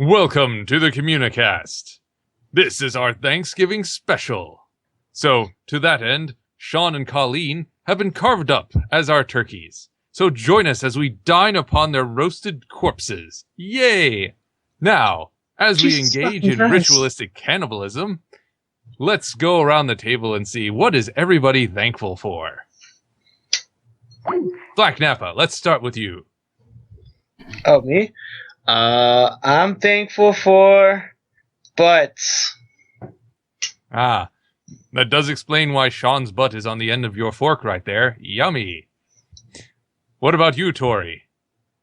Welcome to the Communicast. This is our Thanksgiving special. So, to that end, Shawn and Colleen have been carved up as our turkeys. So join us as we dine upon their roasted corpses. Yay! Now, as we engage in ritualistic cannibalism, let's go around the table and see what is everybody thankful for. Black Nappa, let's start with you. Oh, me? I'm thankful for butts. Ah, that does explain why Shawn's butt is on the end of your fork right there. Yummy. What about you, Tori?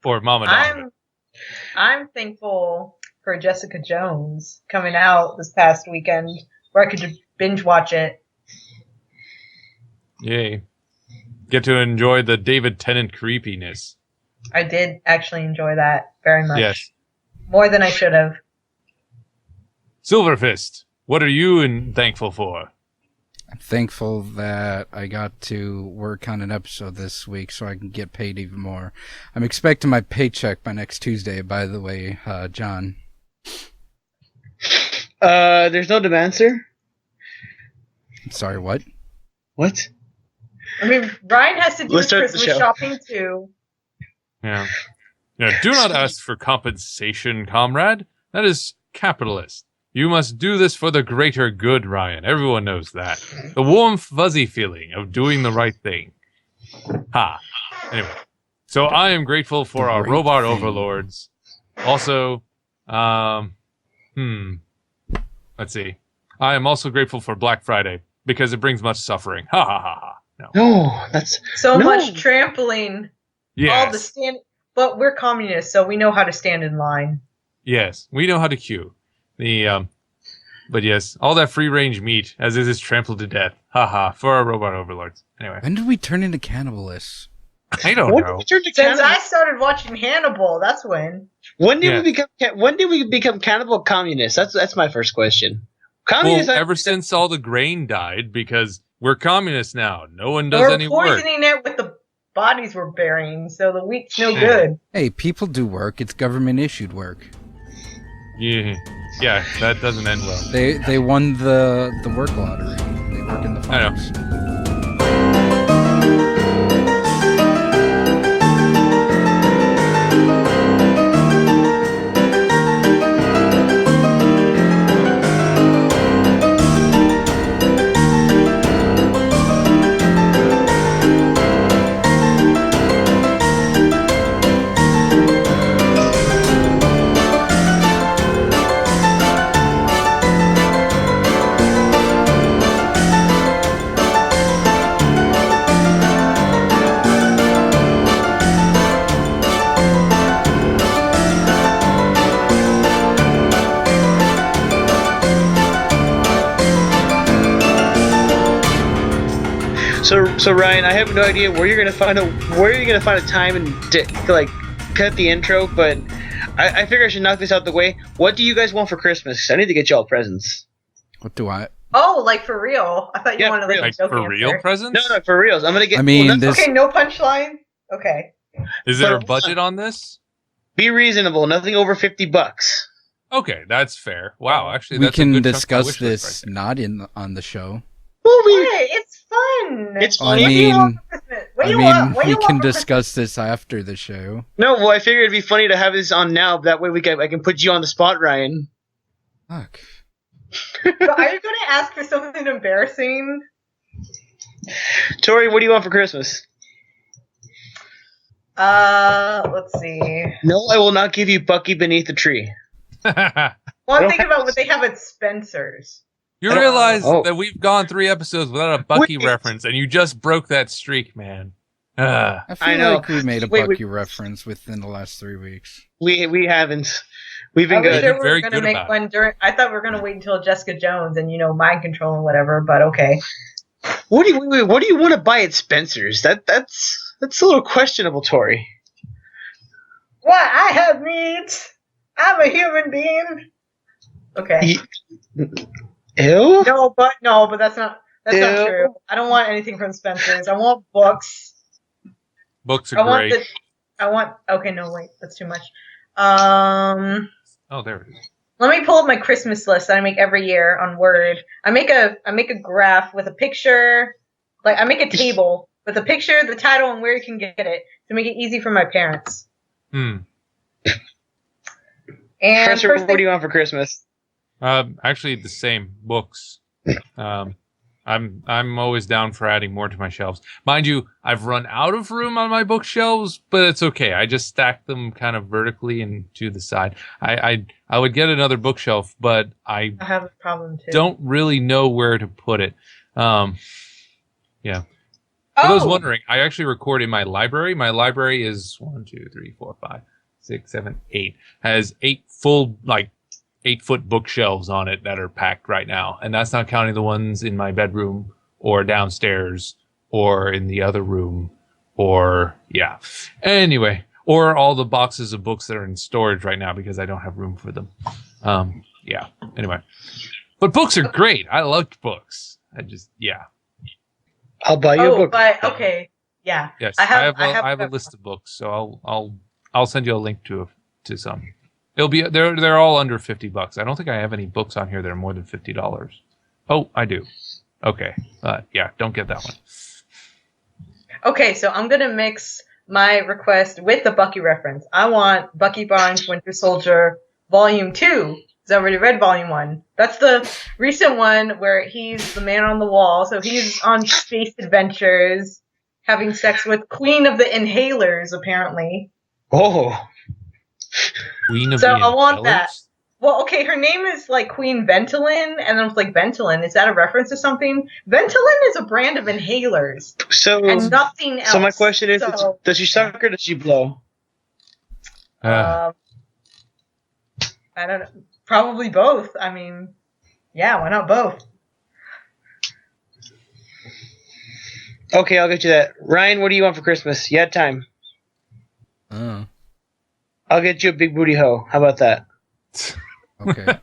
Or Mama Donovan? I'm thankful for Jessica Jones coming out this past weekend, where I could binge watch it. Yay. Get to enjoy the David Tennant creepiness. I did actually enjoy that very much. Yes. More than I should have. Silverfist, what are you thankful for? I'm thankful that I got to work on an episode this week so I can get paid even more. I'm expecting my paycheck by next Tuesday, by the way, John. There's no demand, sir? Sorry, what? What? I mean, Ryan has to do Let's start the Christmas show. shopping too. Yeah. Do not ask for compensation, comrade. That is capitalist. You must do this for the greater good, Ryan. Everyone knows that. The warm, fuzzy feeling of doing the right thing. Ha. Anyway. So I am grateful for our robot overlords. Also, let's see. I am also grateful for Black Friday because it brings much suffering. Ha ha ha ha. No, that's... Much trampling. Yes. All the but we're communists, so we know how to stand in line. Yes, we know how to queue. But yes, all that free-range meat, as it is trampled to death. Haha, for our robot overlords. Anyway. When did we turn into cannibalists? I don't know. Since I started watching Hannibal, that's when. When did we become cannibal communists? That's my first question. Well, ever since all the grain died, because we're communists now. No one does any work. We're poisoning it with the bodies we're burying, so the wheat's no good. Hey, people do work. It's government-issued work. Yeah, that doesn't end well. They won the work lottery. They work in the farms. I know. So Ryan, I have no idea where you're gonna find a time and to cut the intro, but I figure I should knock this out the way. What do you guys want for Christmas? 'Cause I need to get y'all presents. What do I? Oh, like for real? I thought you wanted like for real presents? No, for reals. I'm gonna get. Okay, no punchline. Okay. Is there a budget on this? Be reasonable. Nothing over $50. Okay, that's fair. Wow, actually, we that's can a good discuss this not on the show. Well, it's fun. It's funny. We can discuss this after the show. No, well, I figured it'd be funny to have this on now. That way I can put you on the spot, Ryan. Fuck. So are you going to ask for something embarrassing? Tori, what do you want for Christmas? Let's see. No, I will not give you Bucky beneath the tree. Well, I'm thinking about what they have at Spencer's. You realize that we've gone 3 episodes without a Bucky reference, and you just broke that streak, man. I feel like we made a Bucky reference within the last 3 weeks. We haven't. We've been good. Sure we were going to make one during. I thought we were going to wait until Jessica Jones and mind control and whatever, but okay. What do you want to buy at Spencer's? That's a little questionable, Tori. What? I have needs. I'm a human being. Okay. Ew? No, but that's not true. I don't want anything from Spencer's. I want books. Books are great. Okay, no, wait, that's too much. Oh, there it is. Let me pull up my Christmas list that I make every year on Word. I make a graph with a picture. Like, I make a table with a picture, the title, and where you can get it to make it easy for my parents. Professor, And what do you want for Christmas? Actually, the same books. I'm always down for adding more to my shelves. Mind you, I've run out of room on my bookshelves, but it's okay. I just stack them kind of vertically and to the side. I would get another bookshelf, but I have a problem too. don't really know where to put it. Yeah. For those wondering, I actually record in my library. My library is 1, 2, 3, 4, 5, 6, 7, 8. Has 8 full, 8-foot bookshelves on it that are packed right now. And that's not counting the ones in my bedroom or downstairs or in the other room or, yeah. Anyway, or all the boxes of books that are in storage right now because I don't have room for them. Yeah. Anyway. But books are great. I loved books. Yeah. I'll buy you a book. But okay. Yeah. Yes. I have a list of books, so I'll send you a link to some. It'll be they're all under $50. I don't think I have any books on here that are more than $50. Oh, I do. Okay. Yeah, don't get that one. Okay, so I'm gonna mix my request with the Bucky reference. I want Bucky Barnes Winter Soldier Volume 2. Because I already read Volume 1. That's the recent one where he's the man on the wall. So he's on space adventures, having sex with Queen of the Inhalers, apparently. Oh. Queen of So the I want Inhalers? that. Well, okay, her name is like Queen Ventolin, and I was like, Ventolin, is that a reference to something? Ventolin is a brand of inhalers, and nothing else. So my question is, does she suck or does she blow? I don't know. Probably both. I mean, yeah, why not both? Okay, I'll get you that. Ryan, what do you want for Christmas? You had time. I'll get you a big booty hoe. How about that? Okay.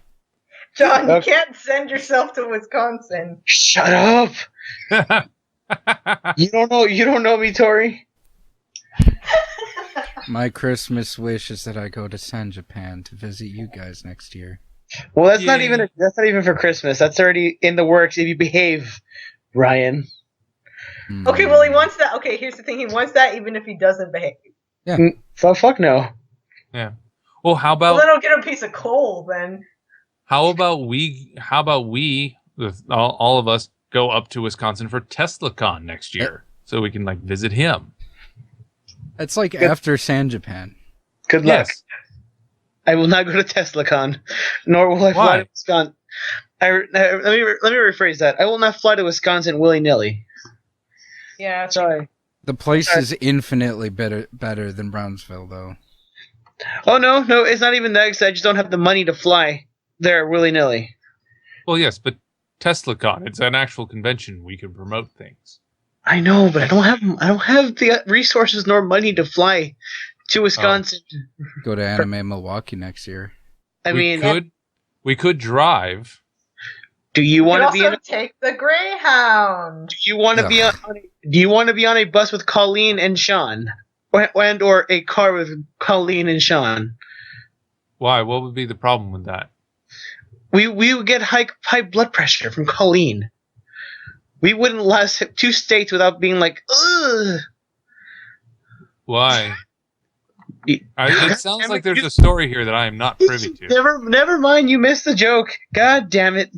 John, you can't send yourself to Wisconsin. Shut up. You don't know me, Tori. My Christmas wish is that I go to San Japan to visit you guys next year. Well, that's not even for Christmas. That's already in the works if you behave, Ryan. Okay, well, he wants that. Okay, here's the thing. He wants that even if he doesn't behave. Yeah. So fuck no. Yeah. Well, how about... Well, then I'll get a piece of coal, then. How about we, with all of us, go up to Wisconsin for TeslaCon next year so we can, visit him? It's like after San Japan. Good luck. Yes. I will not go to TeslaCon, nor will I fly to Wisconsin. Let me rephrase that. I will not fly to Wisconsin willy-nilly. Yeah. Sorry. The place is infinitely better than Brownsville, though. Oh, no, it's not even that, because I just don't have the money to fly there willy-nilly. Well, yes, but TeslaCon, it's an actual convention. We can promote things. I know, but I don't have the resources nor money to fly to Wisconsin. Go to Anime Milwaukee next year. We could drive. Do you want to be take the Greyhound? Do you want to be on a bus with Colleen and Shawn? Or a car with Colleen and Shawn? Why? What would be the problem with that? We would get high blood pressure from Colleen. We wouldn't last 2 states without being like, ugh. Why? It sounds like there's a story here that I am not privy to. Never mind. You missed the joke. God damn it.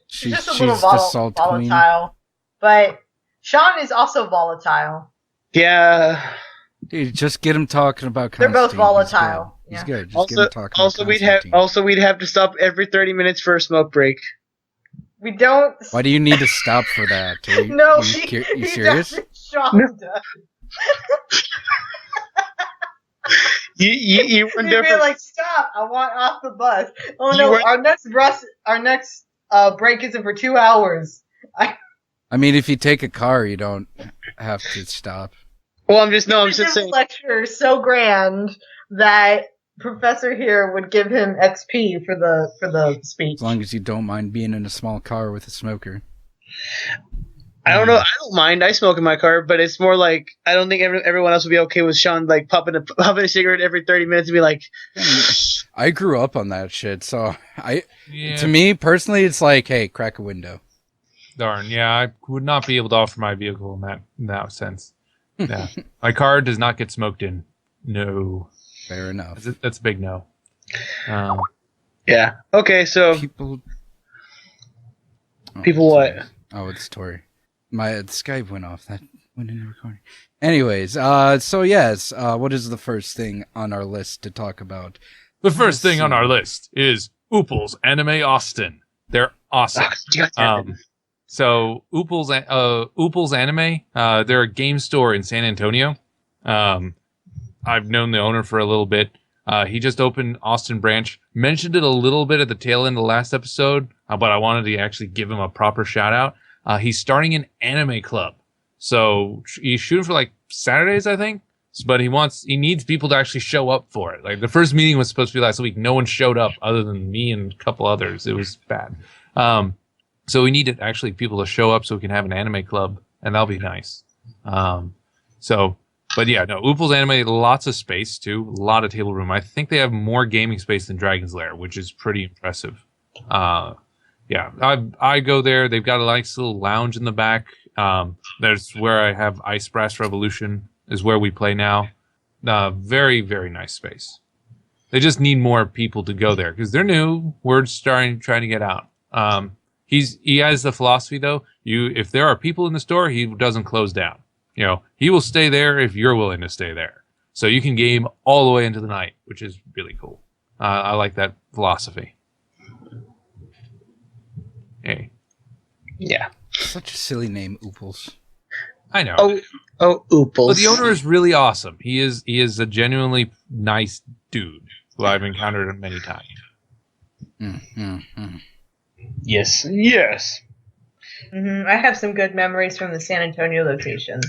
She's just a little volatile. But Shawn is also volatile. Yeah. Dude, just get him talking about Constantine. They're both volatile. He's good. Just get him talking about Constantine. We'd have to stop every 30 minutes for a smoke break. We don't. Why do you need to stop for that? You serious? Shawn does. You were different. Like, stop! I want off the bus. Oh no! Our next break isn't for 2 hours. I mean, if you take a car, you don't have to stop. Well, I'm just saying. Lecture is so grand that Professor here would give him XP for the speech. As long as you don't mind being in a small car with a smoker. I don't know. I don't mind. I smoke in my car, but it's more like I don't think everyone else would be okay with Shawn popping a cigarette every 30 minutes and be like, I grew up on that shit, so Yeah. to me personally, it's like, hey, crack a window. Darn, yeah, I would not be able to offer my vehicle in that sense. Yeah, my car does not get smoked in. No, Fair enough. that's a big no. Yeah. Okay, so People what? Oh, it's Tori. My Skype went off. That went in the recording. Anyways, so yes, what is the first thing on our list to talk about? The first thing on our list is Oople's Anime Austin. They're awesome. So Oople's Anime, they're a game store in San Antonio. I've known the owner for a little bit. He just opened Austin branch. Mentioned it a little bit at the tail end of the last episode, but I wanted to actually give him a proper shout out. He's starting an anime club. So he's shooting for like Saturdays, I think. But he needs people to actually show up for it. Like the first meeting was supposed to be last week. No one showed up other than me and a couple others. It was bad. So we needed actually people to show up so we can have an anime club, and that'll be nice. But yeah, no, Oople's Anime, lots of space too, a lot of table room. I think they have more gaming space than Dragon's Lair, which is pretty impressive. Yeah, I go there. They've got a nice little lounge in the back. There's where I have Ice Brass Revolution is where we play now. Very, very nice space. They just need more people to go there because they're new. We're trying to get out. He has the philosophy though. If there are people in the store, he doesn't close down. You know, he will stay there if you're willing to stay there. So you can game all the way into the night, which is really cool. I like that philosophy. Hey. Yeah. Such a silly name, Ooples. I know. Oh, Ooples. But the owner is really awesome. He is a genuinely nice dude who I've encountered many times. Yes. Mm-hmm. I have some good memories from the San Antonio location.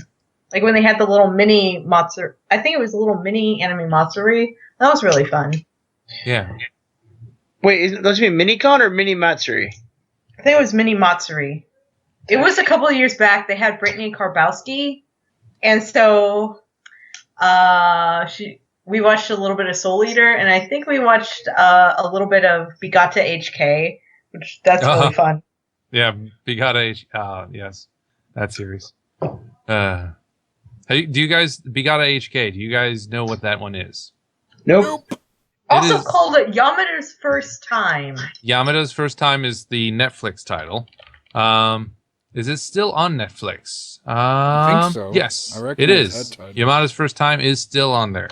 Like when they had the little mini Matsuri. I think it was a little mini anime Matsuri. That was really fun. Yeah. Wait, is it supposed to be Minicon or Mini Matsuri? I think it was mini Matsuri. It was a couple of years back. They had Brittany Karbowski. And so we watched a little bit of Soul Eater. And I think we watched a little bit of Bigata HK. Which that's really fun. Yeah, Bigata yes. That series. Hey, Bigata HK, do you guys know what that one is? Nope. Also called Yamada's First Time. Yamada's First Time is the Netflix title. Is it still on Netflix? I think so. Yes, I it recognize is. that title. Yamada's First Time is still on there.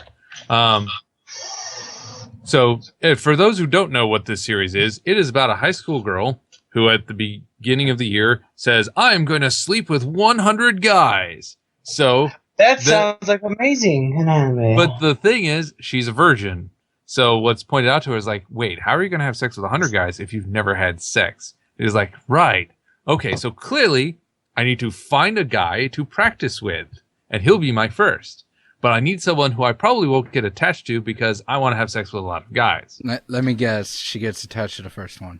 So, for those who don't know what this series is, it is about a high school girl who at the beginning of the year says, I'm going to sleep with 100 guys. So That sounds like amazing in anime. But the thing is, she's a virgin. So what's pointed out to her is like, wait, how are you going to have sex with 100 guys if you've never had sex? It is like, right. Okay, so clearly I need to find a guy to practice with, and he'll be my first. But I need someone who I probably won't get attached to because I want to have sex with a lot of guys. Let me guess. She gets attached to the first one.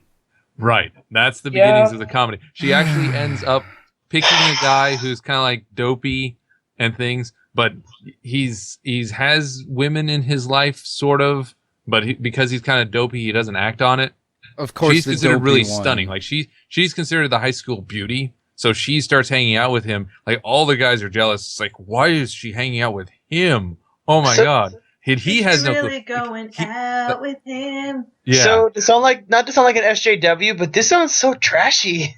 Right. That's the beginnings of the comedy. She actually ends up picking a guy who's kind of like dopey and things, but he's has women in his life, sort of, but because he's kind of dopey, he doesn't act on it. Of course, she's considered really stunning. Like she's considered the high school beauty. So she starts hanging out with him. Like all the guys are jealous. It's like, why is she hanging out with him? Oh my god! He has no really going out with him. Yeah. So to sound like not to sound like an SJW, but this sounds so trashy.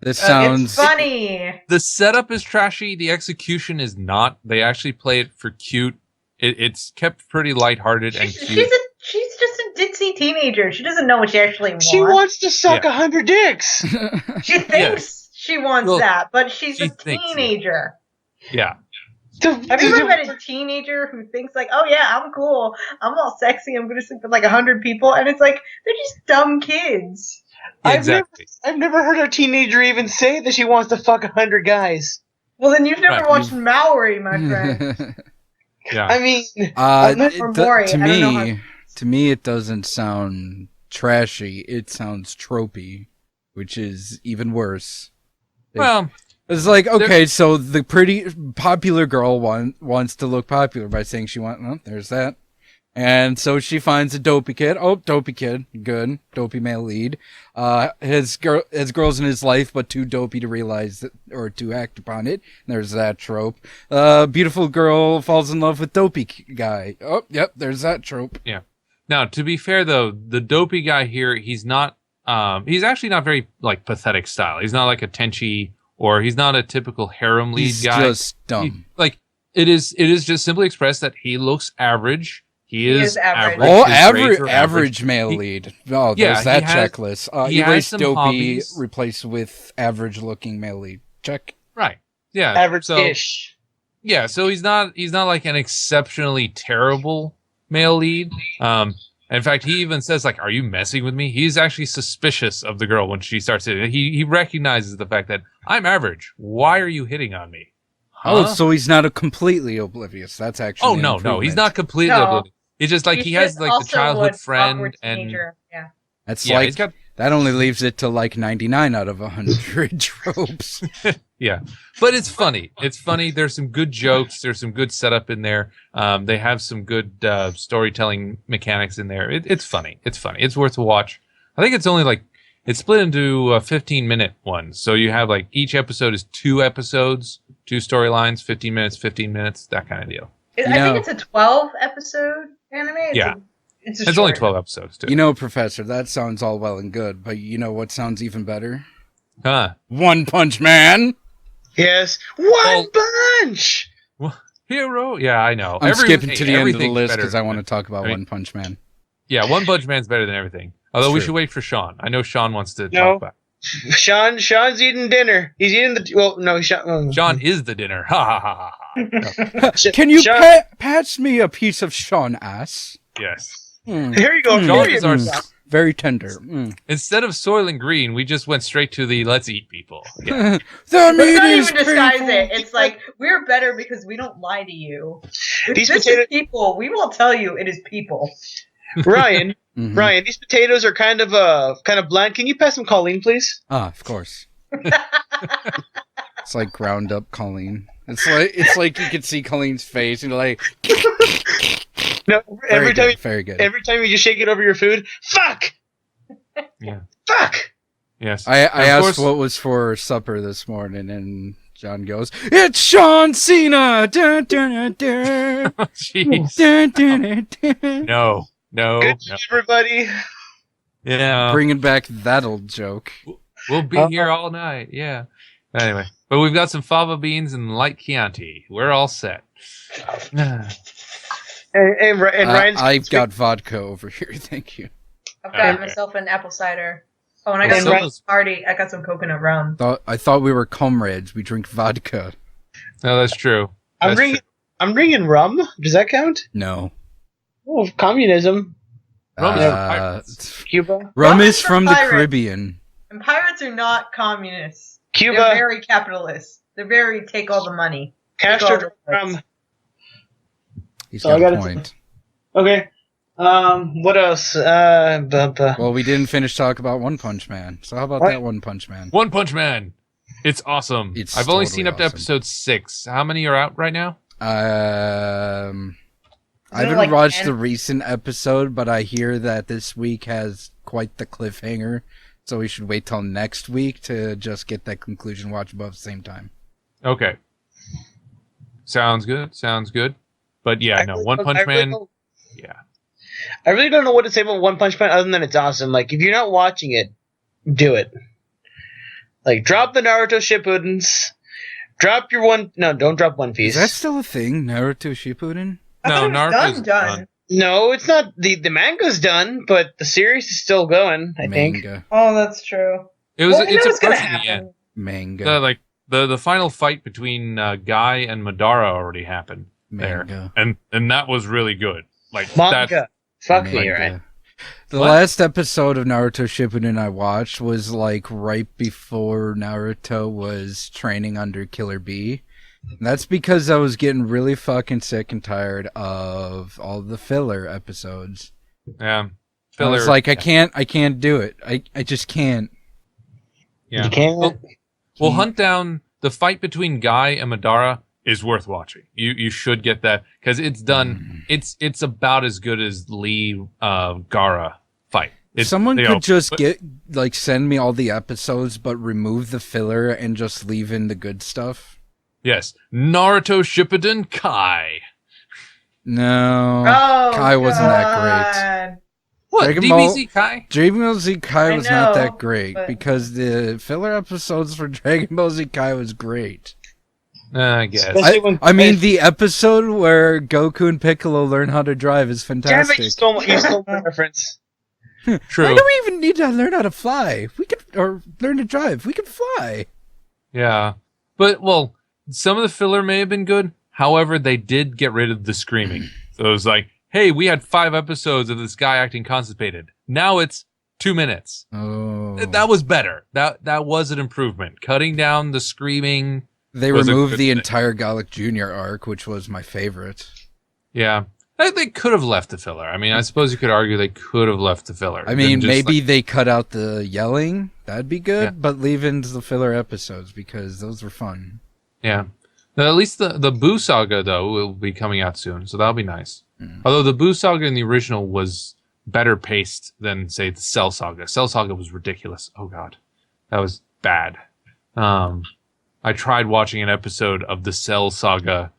This sounds It's funny. The setup is trashy. The execution is not. They actually play it for cute. It's kept pretty lighthearted and cute. She's just a ditzy teenager. She doesn't know what she actually wants. She wants to suck 100 dicks. She thinks she wants that, but she's a thinks, teenager. Yeah. Have you ever met a teenager who thinks like, oh yeah, I'm cool, I'm all sexy, I'm gonna sleep with like 100 people, and it's like they're just dumb kids. Exactly. I've never heard a teenager even say that she wants to fuck 100 guys. Well, then you've never watched Maori, my friend. Yeah. I mean, to me, it doesn't sound trashy. It sounds tropey, which is even worse. Well, it's like, okay, so the pretty popular girl wants to look popular by saying she wants. Well, there's that. And so she finds a dopey kid. Oh, dopey kid. Good. Dopey male lead. His girls in his life, but too dopey to realize that, or to act upon it. There's that trope. Beautiful girl falls in love with dopey guy. Oh, yep, there's that trope. Yeah. Now, to be fair, though, the dopey guy here, he's actually not very, like, pathetic style. He's not like a Tenchi, or he's not a typical harem lead guy. He's just dumb. It is just simply expressed that he looks average. He is average. Oh, His grades are average male lead. Oh, there's that checklist. Erase dopey, hobbies. replace with average-looking male lead. Check. Right. Yeah. Average-ish. Yeah, so he's not like an exceptionally terrible male lead. In fact, he even says, like, "Are you messing with me?" He's actually suspicious of the girl when she starts hitting. He recognizes the fact that I'm average. Why are you hitting on me? Huh? Oh, so he's not completely oblivious. That's actually no, he's not completely oblivious. It's just like he has like the childhood friend and yeah. That's that only leaves it to like 99 out of 100 tropes. Yeah, but it's funny. It's funny. There's some good jokes. There's some good setup in there. They have some good storytelling mechanics in there. It's funny. It's funny. It's worth a watch. I think it's only like it's split into 15-minute ones. So you have like each episode is 2 episodes, 2 storylines, 15 minutes, that kind of deal. I think it's a 12-episode anime. It's only 12 episodes too. You know, Professor, that sounds all well and good, but you know what sounds even better? Huh? One Punch Man. Yes, One Punch. Hero. Yeah, I know. I'm skipping to the end of the list because I want to talk about One Punch Man. Yeah, One Punch Man's better than everything. Although we should wait for Shawn. I know Shawn wants to talk about it. Sean's eating dinner. He's eating Shawn is the dinner. Ha ha ha ha. Can you patch me a piece of Shawn ass? Yes. Here you go. Shawn is our very tender. Instead of Soylent Green, we just went straight to the let's eat people. Yeah. Let's not even disguise it. It's like we're better because we don't lie to you. This is people. We will tell you it is people. Ryan, Ryan, these potatoes are kind of bland. Can you pass some Colleen, please? Ah, of course. It's like ground up Colleen. It's like you could see Colleen's face and like. No, very good. Every time you just shake it over your food, fuck. Yeah. Fuck. Yes. I asked what was for supper this morning, and John goes, "It's Shawn Cena." Dun, dun, dun, dun. Oh, jeez. Dun, dun, dun, dun. No. Good everybody. Yeah. Bringing back that old joke. We'll be here all night. Yeah. Anyway, but we've got some fava beans and light Chianti. We're all set. And Ryan's. I've got vodka over here. Thank you. I've got myself an apple cider. Oh, and I got some party. I got some coconut rum. I thought we were comrades. We drink vodka. No, that's true. I'm bringing rum. Does that count? No. Oh, communism. Cuba. Rum is from the Caribbean. And pirates are not communists. Cuba. They're very capitalist. They're very take all the money. Castro rum. He's got a point. Okay. What else? Well, we didn't finish talk about One Punch Man. So how about that One Punch Man? One Punch Man. It's awesome. I've only seen up to episode 6. How many are out right now? I haven't watched the recent episode, but I hear that this week has quite the cliffhanger. So we should wait till next week to just get that conclusion watch above the same time. Okay. Sounds good. But yeah, One Punch Man. Yeah. I really don't know what to say about One Punch Man other than it's awesome. Like, if you're not watching it, do it. Like, drop the Naruto Shippudens. Drop your one. No, don't drop One Piece. Is that still a thing, Naruto Shippuden? No, Naruto's done. No, it's not. The manga's done, but the series is still going, I think. Oh, that's true. It's approaching the end. Manga. The final fight between Guy and Madara already happened there. And that was really good. Like manga. Fuck me, right? The last episode of Naruto Shippuden I watched was like right before Naruto was training under Killer Bee. And that's because I was getting really fucking sick and tired of all the filler episodes. Yeah. Filler. I was like, I can't do it. I just can't. Yeah. You can't? We'll hunt down the fight between Guy and Madara is worth watching. You should get that because it's done. It's about as good as Lee Gara fight. Someone could just send me all the episodes, but remove the filler and just leave in the good stuff. Yes, Naruto Shippuden Kai. No, Oh, Kai wasn't that great. What? Dragon Ball- DBZ Kai? Dragon Ball Z Kai I was not know, that great but- because the filler episodes for Dragon Ball Z Kai was great. I guess. Especially when- I mean, the episode where Goku and Piccolo learn how to drive is Damn fantastic. it, you stole my reference. True. Why do we even need to learn how to fly? Or learn to drive. We can fly. Yeah. But, well, some of the filler may have been good. However, they did get rid of the screaming. So it was like, hey, we had 5 episodes of this guy acting constipated. Now it's 2 minutes. Oh. That was better. That was an improvement. Cutting down the screaming. They was a removed good the thing. entire Gallic Jr. arc, which was my favorite. Yeah. They could have left the filler. I mean, I suppose you could argue they could have left the filler. I mean, Just maybe they cut out the yelling. That'd be good, Yeah. but leave in the filler episodes because those were fun. Yeah. Now, at least the Boo Saga, though, will be coming out soon, so that'll be nice. Although the Boo Saga in the original was better paced than, say, the Cell Saga. Cell Saga was ridiculous. Oh, God. That was bad. I tried watching an episode of the Cell Saga,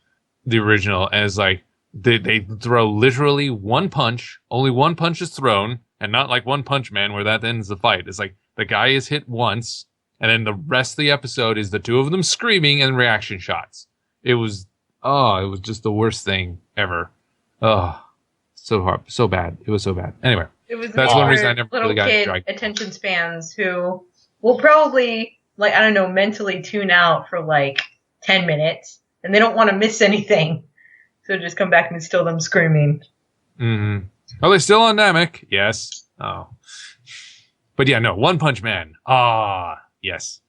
the original, and it's like, they throw literally one punch, only one punch is thrown, and not like One Punch Man where that ends the fight. It's like the guy is hit once, and then the rest of the episode is the two of them screaming and reaction shots. It was just the worst thing ever. Oh, so hard, so bad. It was so bad. Anyway, It was That's more one reason I never little really got kid dragged. attention spans who will probably, like, I don't know, mentally tune out for like 10 minutes, and they don't want to miss anything. So just come back and still them screaming. mm-hmm. Are they still on Namek? Yes. Oh, but yeah, no. One Punch Man. Yes.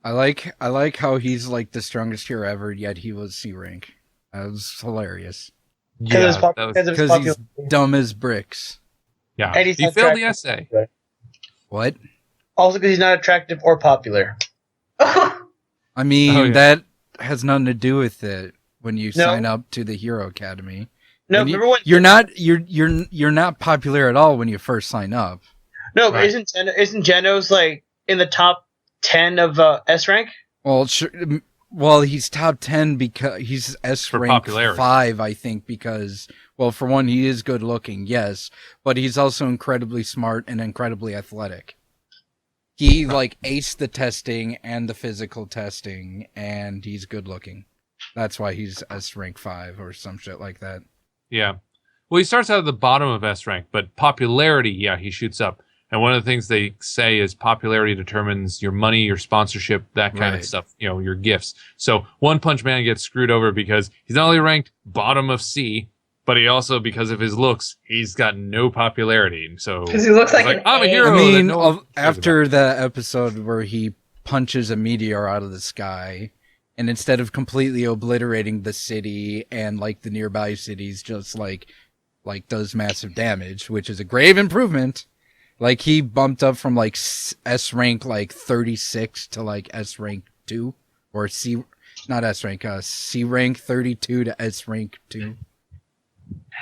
I like how he's like the strongest hero ever, yet he was C rank. That was hilarious. Yeah, Because that was, Because he's dumb as bricks. yeah. and he's He not failed the attractive. essay. What? Also because he's not attractive or popular. I mean, Oh, yeah. that has nothing to do with it when you No. sign up to the Hero Academy. No, When you- remember when? you're not popular at all when you first sign up. No, but Right. isn't Genos like in the top 10 of S rank? Well, sure, well, he's top 10 because he's S For rank popularity. 5, I think, because, well, for one, he is good looking, yes, but he's also incredibly smart and incredibly athletic. He like aced the testing and the physical testing, and he's good looking. That's why he's S rank 5 or some shit like that. Yeah. Well, he starts out at the bottom of S rank, but popularity, yeah, he shoots up. And one of the things they say is popularity determines your money, your sponsorship, that kind of Right. stuff, your gifts. So One Punch Man gets screwed over because he's not only ranked bottom of C, but he also, because of his looks, he's got no popularity. So Because he looks he's like an I'm a A. hero. I that mean, no one cares after the episode where he punches a meteor out of the sky, and instead of completely obliterating the city and like the nearby cities, just like does massive damage, which is a grave improvement. Like he bumped up from like S rank like 36 to like S rank 2 or not S rank, C rank 32 to S rank 2.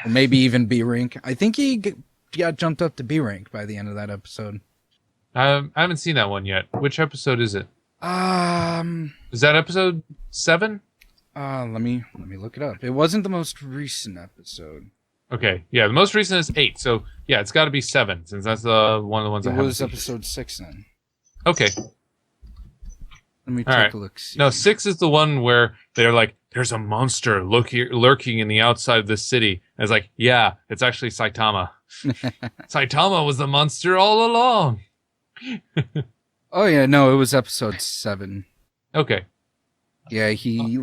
Or maybe even B rank. I think he got jumped up to B rank by the end of that episode. I haven't seen that one yet. Which episode is it? Is that episode 7? Let me look it up. It wasn't the most recent episode. Okay, yeah, the most recent is 8. So yeah, it's got to be 7 since that's one of the ones I It haven't was seen. episode 6 then. Okay. Let me All take right. a look. See. No, 6 is the one where they're like, there's a monster lurking in the outside of this city. And it's like, yeah, it's actually Saitama. Saitama was the monster all along. Oh yeah, no, it was episode 7. Okay. Yeah, he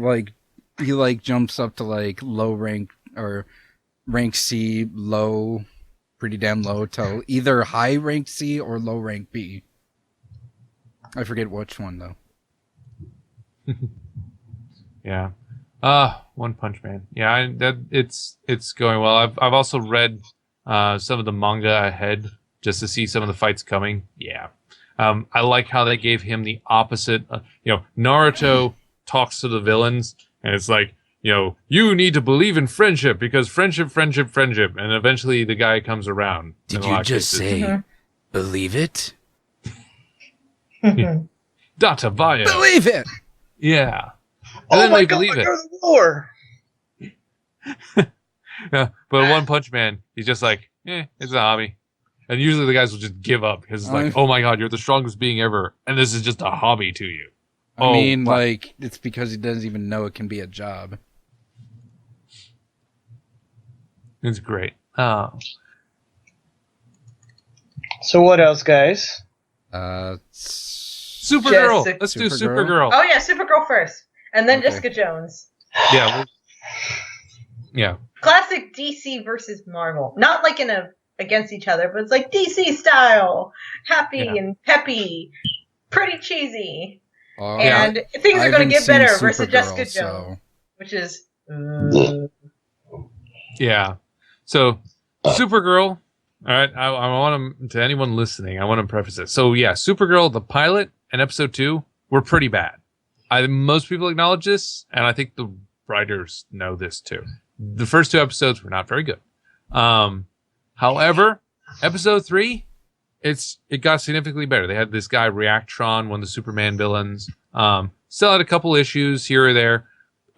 jumps up to like low rank or rank C, low, pretty damn low, to either high rank C or low rank B. I forget which one though. Yeah. One Punch Man. Yeah, it's going well. I've also read some of the manga ahead just to see some of the fights coming. Yeah. I like how they gave him the opposite. Naruto talks to the villains, And it's like, you need to believe in friendship because friendship. And eventually the guy comes around. Did you just say, believe it? Data bio. Believe it! Yeah. And then my they God, believe it. you're the war. Yeah, but One Punch Man, he's just like, it's a hobby. And usually the guys will just give up because it's like, oh my God, you're the strongest being ever. And this is just a hobby to you. I mean, like, it's because he doesn't even know it can be a job. It's great. So what else, guys? Supergirl. Jessica- Let's do Supergirl. Supergirl. Oh yeah, Supergirl first, and then Okay. Jessica Jones. Yeah. Yeah. Classic DC versus Marvel. Not like in a against each other, but it's like DC style, happy and peppy, pretty cheesy, and things are going to get better versus Jessica Jones, which is. Yeah. So, Supergirl. All right. I want to anyone listening, I want to preface this. So, yeah, Supergirl, the pilot and episode 2 were pretty bad. Most people acknowledge this, and I think the writers know this too. The first 2 episodes were not very good. However, episode 3, it got significantly better. They had this guy Reactron, one of the Superman villains. Still had a couple issues here or there.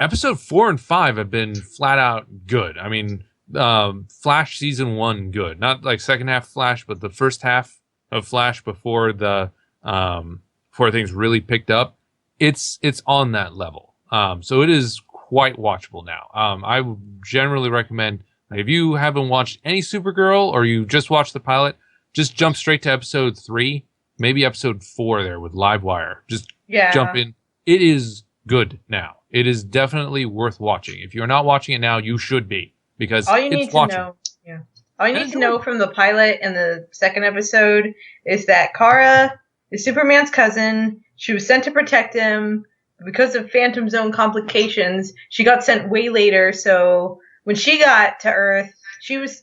Episode 4 and 5 have been flat out good. I mean, Flash season 1 good, not like second half Flash, but the first half of Flash before things really picked up. It's on that level. So it is quite watchable now. I would generally recommend, if you haven't watched any Supergirl or you just watched the pilot, just jump straight to episode 3, maybe episode 4 there with Livewire. Just jump in. It is good now. It is definitely worth watching. If you're not watching it now, you should be, because all you need it's to watchable. know, all you need to know from the pilot and the second episode is that Kara is Superman's cousin. She was sent to protect him. Because of Phantom Zone complications, she got sent way later. So when she got to Earth, she was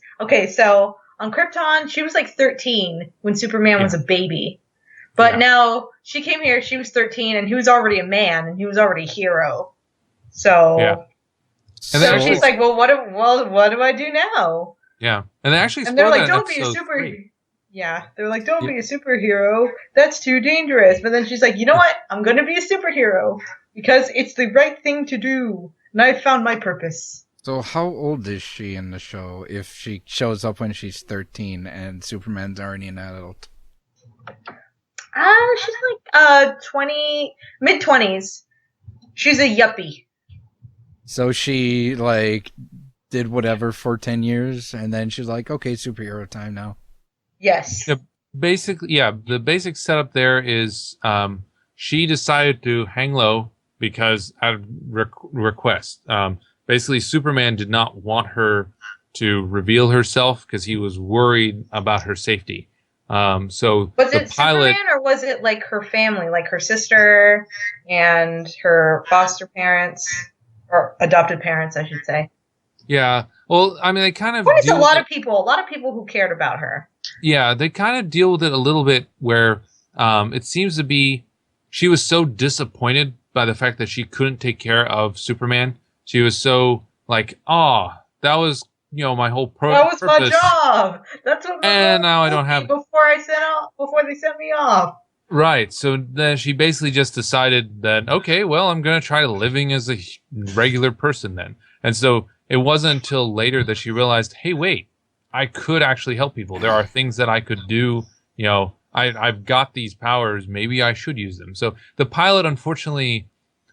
so on Krypton, she was like 13 when Superman was a baby. But now she came here, she was 13, and he was already a man, and he was already a hero. So, so she's like, well, what do I do now? Yeah, and they actually and they're like, don't be a superhero. Yeah, they're like, don't be a superhero. That's too dangerous. But then she's like, you know what? I'm going to be a superhero because it's the right thing to do, and I've found my purpose. So how old is she in the show if she shows up when she's 13 and Superman's already an adult? She's like mid-20s. She's a yuppie. So she like did whatever for 10 years and then she's like, okay, superhero time now. Yes. The basic setup there is she decided to hang low because out of request. Basically, Superman did not want her to reveal herself because he was worried about her safety. So was the it pilot, Superman or was it like her family, like her sister and her foster parents or adopted parents, I should say? Yeah. Well, I mean, they kind of. Well, it's a lot of people who cared about her. Yeah, they kind of deal with it a little bit where it seems to be she was so disappointed by the fact that she couldn't take care of Superman. She was so like, that was, my whole purpose. That was my job. That's what. And now I don't have before they sent me off. Right. So then she basically just decided that, okay, well, I'm going to try living as a regular person then. And so it wasn't until later that she realized, hey, wait, I could actually help people. There are things that I could do. I've got these powers. Maybe I should use them. So the pilot, unfortunately,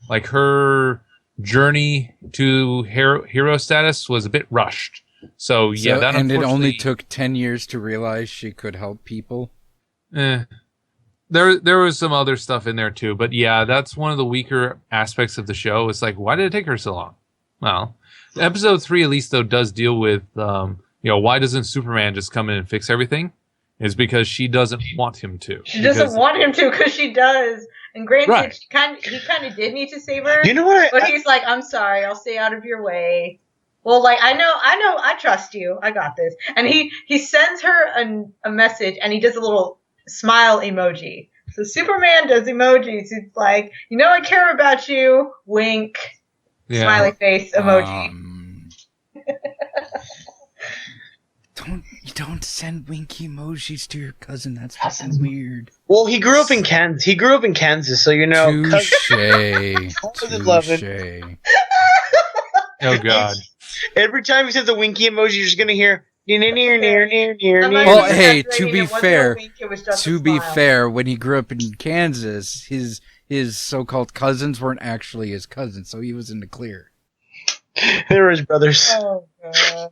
like her journey to hero status was a bit rushed. So yeah, that and it only took 10 years to realize she could help people. There was some other stuff in there too, but yeah, that's one of the weaker aspects of the show. It's like, why did it take her so long? Well, episode 3 at least though does deal with why doesn't Superman just come in and fix everything? Is because she doesn't want him to. She doesn't want him to because she does. And granted, Right. he kind of did need to save her. You know what? But he's like, I'm sorry, I'll stay out of your way. Well, like, I know, I trust you. I got this. And he sends her a message, and he does a little smile emoji. So Superman does emojis. It's like, I care about you. Wink. Yeah. Smiley face emoji. You don't send winky emojis to your cousin. That's fucking weird. Well, he grew up in Kansas. So you know. Touche. love it. Touche. Oh God. Every time he says a winky emoji, you're just gonna hear near. I'm not Well, even hey, to exaggerating, be it wasn't a fair, wink, it was just a smile. when he grew up in Kansas, his so-called cousins weren't actually his cousins, so he was in the clear. They were his brothers. Oh God.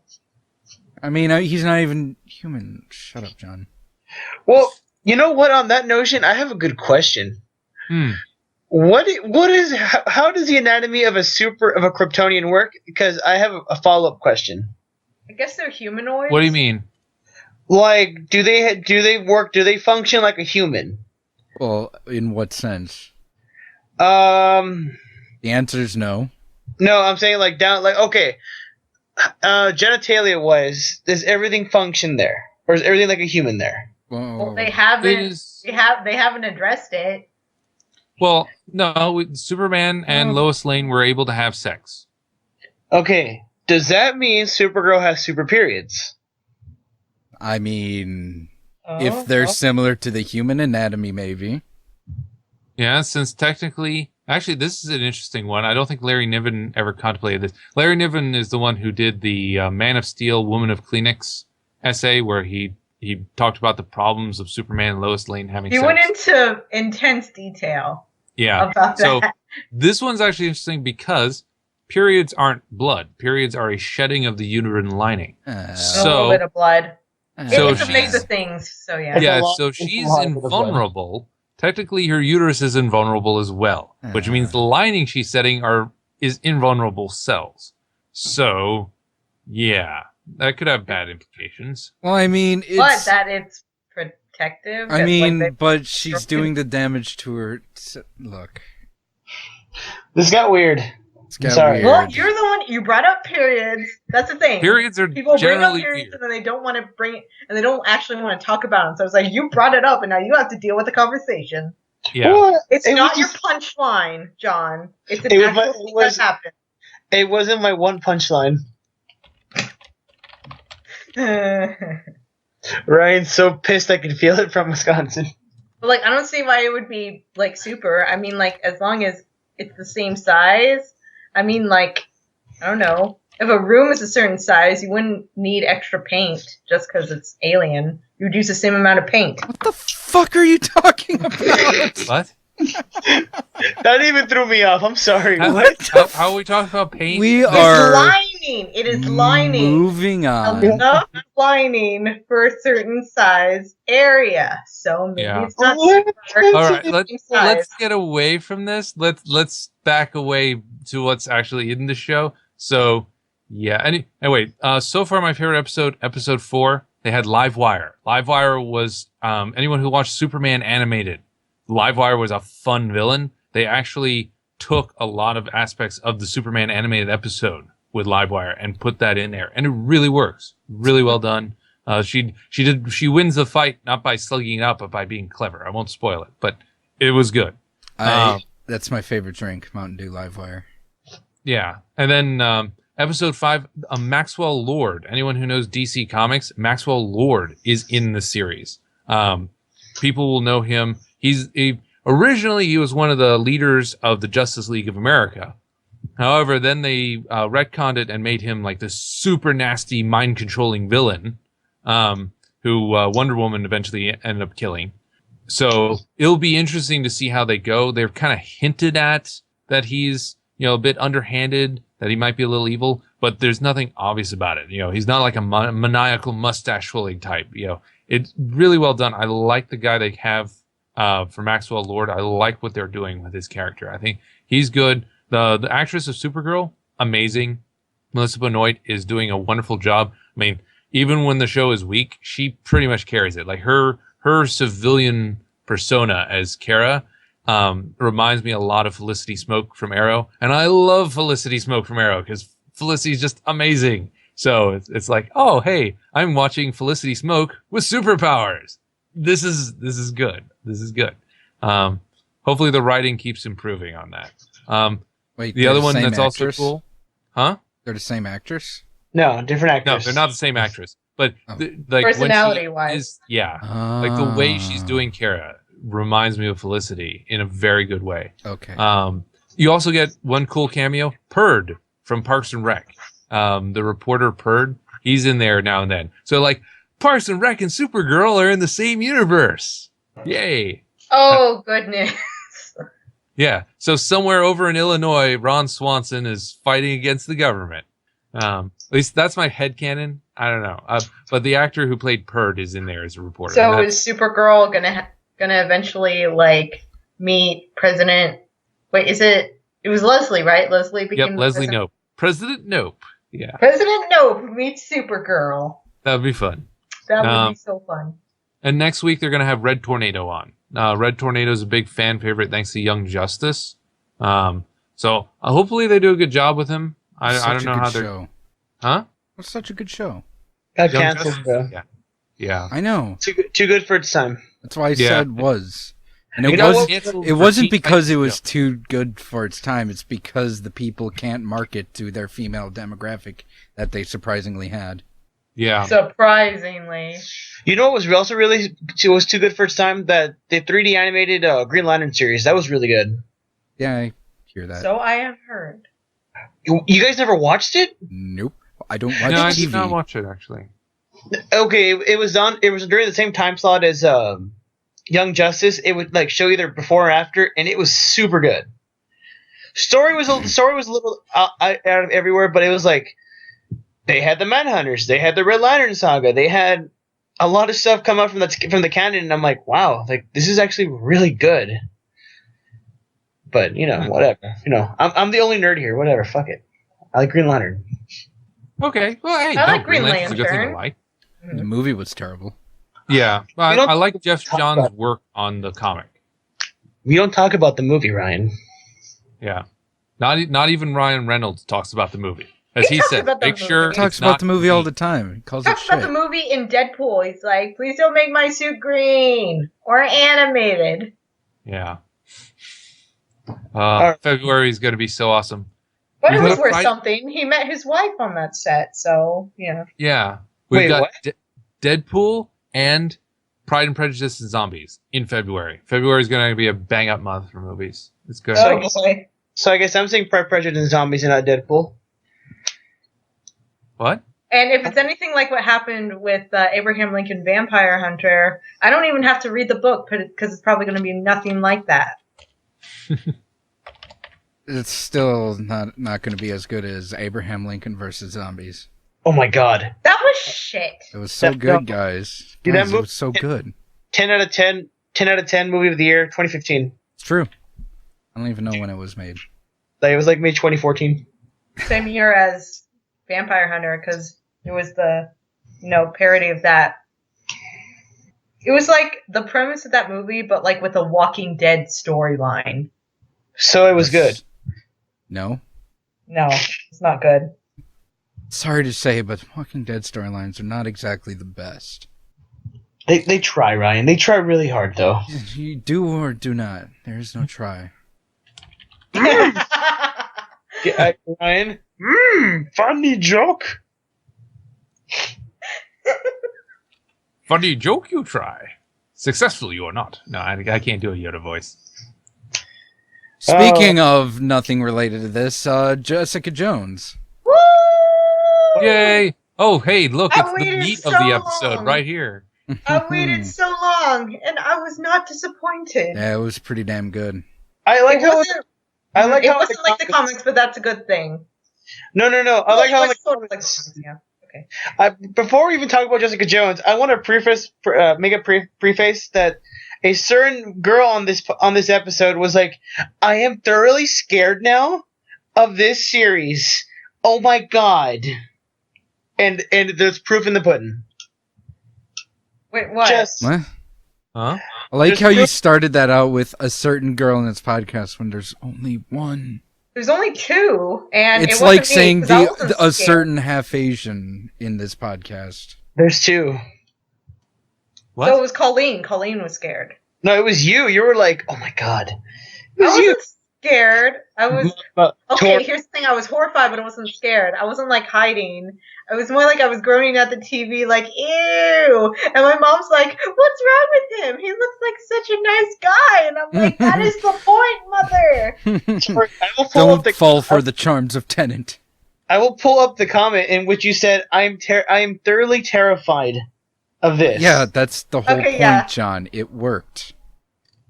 I mean, he's not even human. Shut up, John. Well, you know what? On that notion, I have a good question. Hmm. How does the anatomy of a Kryptonian work? Because I have a follow-up question. I guess they're humanoids. What do you mean? Like, do they function like a human? Well, in what sense? The The answer is no. No, I'm saying okay. Genitalia-wise, does everything function there, or is everything like a human there? Well, they haven't. They haven't addressed it. Well, no. Superman and Lois Lane were able to have sex. Okay, does that mean Supergirl has super periods? I mean, if they're similar to the human anatomy, maybe. Yeah, since technically, actually, this is an interesting one. I don't think Larry Niven ever contemplated this. Larry Niven is the one who did the Man of Steel, Woman of Kleenex essay, where he talked about the problems of Superman and Lois Lane having sex. He went into intense detail. Yeah. About that. So this one's actually interesting because periods aren't blood. Periods are a shedding of the uterine lining. A little bit of blood. So it's a mix of things. So yeah. Yeah. So she's invulnerable. Technically, her uterus is invulnerable as well, which means the lining she's setting is invulnerable cells. So, yeah, that could have bad implications. Well, I mean, but that it's protective. I mean, but she's doing the damage to her. Look, this got weird. Sorry. Well, you're the one. You brought up periods. That's the thing. Periods are people bring up generally periods weird. and then they don't want to bring it, and they don't actually want to talk about them. So it's like you brought it up, and now you have to deal with the conversation. Yeah, well, it's not your punchline, John. It's an actual thing that happened. It wasn't my one punchline. Ryan's so pissed I could feel it from Wisconsin. But like, I don't see why it would be like super. I mean, like, as long as it's the same size. I mean, like, I don't know. If a room is a certain size, you wouldn't need extra paint just because it's alien. You would use the same amount of paint. What the fuck are you talking about? What? That even threw me off. I'm sorry. How are we talking about paint? It's lining. It is lining. Moving on. Enough lining for a certain size area. So maybe it's not super. All right, let's get away from this. Let's back away to what's actually in the show. So, yeah. Anyway, so far my favorite episode 4, they had Livewire. Livewire was anyone who watched Superman animated. Livewire was a fun villain. They actually took a lot of aspects of the Superman animated episode with Livewire and put that in there, and it really works. Really well done. She wins the fight not by slugging it out, but by being clever. I won't spoil it, but it was good. That's my favorite drink, Mountain Dew Livewire. Yeah, and then episode 5, Maxwell Lord. Anyone who knows DC Comics, Maxwell Lord is in the series. People will know him. Originally he was one of the leaders of the Justice League of America. However, then they retconned it and made him like this super nasty, mind-controlling villain, who Wonder Woman eventually ended up killing. So it'll be interesting to see how they go. They've kind of hinted at that he's, a bit underhanded, that he might be a little evil, but there's nothing obvious about it. He's not like a maniacal mustache-twirling type. It's really well done. I like the guy they have for Maxwell Lord. I like what they're doing with his character. I think he's good. The actress of Supergirl, amazing. Melissa Benoist is doing a wonderful job. I mean, even when the show is weak, she pretty much carries it. Like her civilian persona as Kara reminds me a lot of Felicity Smoke from Arrow, and I love Felicity Smoke from Arrow because Felicity's just amazing. So it's like, oh hey, I'm watching Felicity Smoke with superpowers. This is good. This is good. Hopefully the writing keeps improving on that. Wait, The they're other one same that's also actress? cool, huh? They're the same actress? No, different No, actors. they're not the same actress. But Oh. like when she Personality-wise. is, like the way she's doing Kara reminds me of Felicity in a very good way. Okay. You also get one cool cameo, Purd from Parks and Rec. The reporter Purd, he's in there now and then. So like Parks and Rec and Supergirl are in the same universe. Yay. Oh, goodness. Yeah. So somewhere over in Illinois, Ron Swanson is fighting against the government. At least that's my headcanon. I don't know. But the actor who played Purd is in there as a reporter. So is Supergirl gonna eventually like meet President? Wait, it was Leslie, right? Leslie became Leslie Nope. President Nope. Yeah. President Nope meets Supergirl. That would be fun. That would be so fun. And next week they're going to have Red Tornado on. Red Tornado is a big fan favorite thanks to Young Justice. So hopefully they do a good job with him. I don't know how they're... Show. Huh? It's such a good show. Got Young canceled, Justice? bro. Yeah. I know. Too good for its time. That's why I said was. And You know what? it wasn't because it was too good for its time. It's because the people can't market to their female demographic that they surprisingly had. Yeah. Surprisingly. You know what was also really was too good for its time? That the 3D animated Green Lantern series. That was really good. Yeah, I hear that. So I have heard. You guys never watched it? Nope. I don't watch No, I TV. did not watch it, actually. Okay, it was on. It was during the same time slot as Young Justice. It would like show you their before and after, and it was super good. Story was a little out of everywhere, but it was like they had the Manhunters, they had the Red Lantern saga, they had a lot of stuff come out from the canon, and I'm like, wow, like this is actually really good. But whatever. I'm the only nerd here. Whatever, fuck it. I like Green Lantern. Okay. Well, hey, I like Green Green Lantern's a good thing to Lantern. like. The movie was terrible. Yeah. We don't I like Jeff talk Johns' about- work on the comic. We don't talk about the movie, Ryan. Yeah. Not even Ryan Reynolds talks about the movie. As he talks said, about the make movie. sure He talks it's about not the movie all the deep. time. He calls it Talks about shit. the movie in Deadpool. He's like, please don't make my suit green or animated. Yeah. right. February is going to be so awesome. But We've it was got worth Pride- something. He met his wife on that set, so yeah. Yeah. We've Wait, got what? Deadpool and Pride and Prejudice and Zombies in February. February is going to be a bang up month for movies. It's good. So- Oh boy. So I guess I'm saying Pride, Prejudice, and Zombies and not Deadpool. What? And if it's anything like what happened with Abraham Lincoln Vampire Hunter, I don't even have to read the book because it's probably going to be nothing like that. It's still not going to be as good as Abraham Lincoln versus Zombies. Oh my god. That was shit. It was so That- good, guys. Dude, that Guys, it movie- was so good. 10 out of 10 movie of the year, 2015. It's true. I don't even know when it was made. Like, it was like May 2014. Same year as Vampire Hunter because it was the parody of that. It was like the premise of that movie, but like with a Walking Dead storyline. So it was good. No? No, it's not good. Sorry to say, but Walking Dead storylines are not exactly the best. They try, Ryan. They try really hard, though. You do or do not. There is no try. Yeah, Ryan? Funny joke. Funny joke you try. Successful you are not. No, I can't do a Yoda voice. Speaking of nothing related to this, Jessica Jones. Woo! Yay! Oh, hey, look, I it's the waited meat so of the episode long. right here. I waited so long, and I was not disappointed. Yeah, it was pretty damn good. I like It how wasn't, I like it how wasn't like the comics, but that's a good thing. No. I Well, like it how was sort of like the comics, yeah. before we even talk about Jessica Jones, I want to make a preface that a certain girl on this episode was like, I am thoroughly scared now of this series. Oh my god. And there's proof in the pudding. Wait, what? What? Huh? I like Just how you proof- started that out with a certain girl in this podcast when there's only one. There's only two, and It's it like wasn't me, saying 'cause I wasn't a scared. certain half Asian in this podcast. There's two. What? So it was Colleen. Colleen was scared. No, it was you. You were like, oh my god. It I was you. scared. I was But okay. Tor- Here's the thing: I was horrified, but I wasn't scared. I wasn't like hiding. It was more like I was groaning at the TV, like ew. And my mom's like, "What's wrong with him? He looks like such a nice guy." And I'm like, "That is the point, mother." Tor- I will pull up Don't fall for the charms of Tennant. I will pull up the comment in which you said, I am thoroughly terrified of this. Yeah, that's the whole Okay, point, yeah. John. It worked.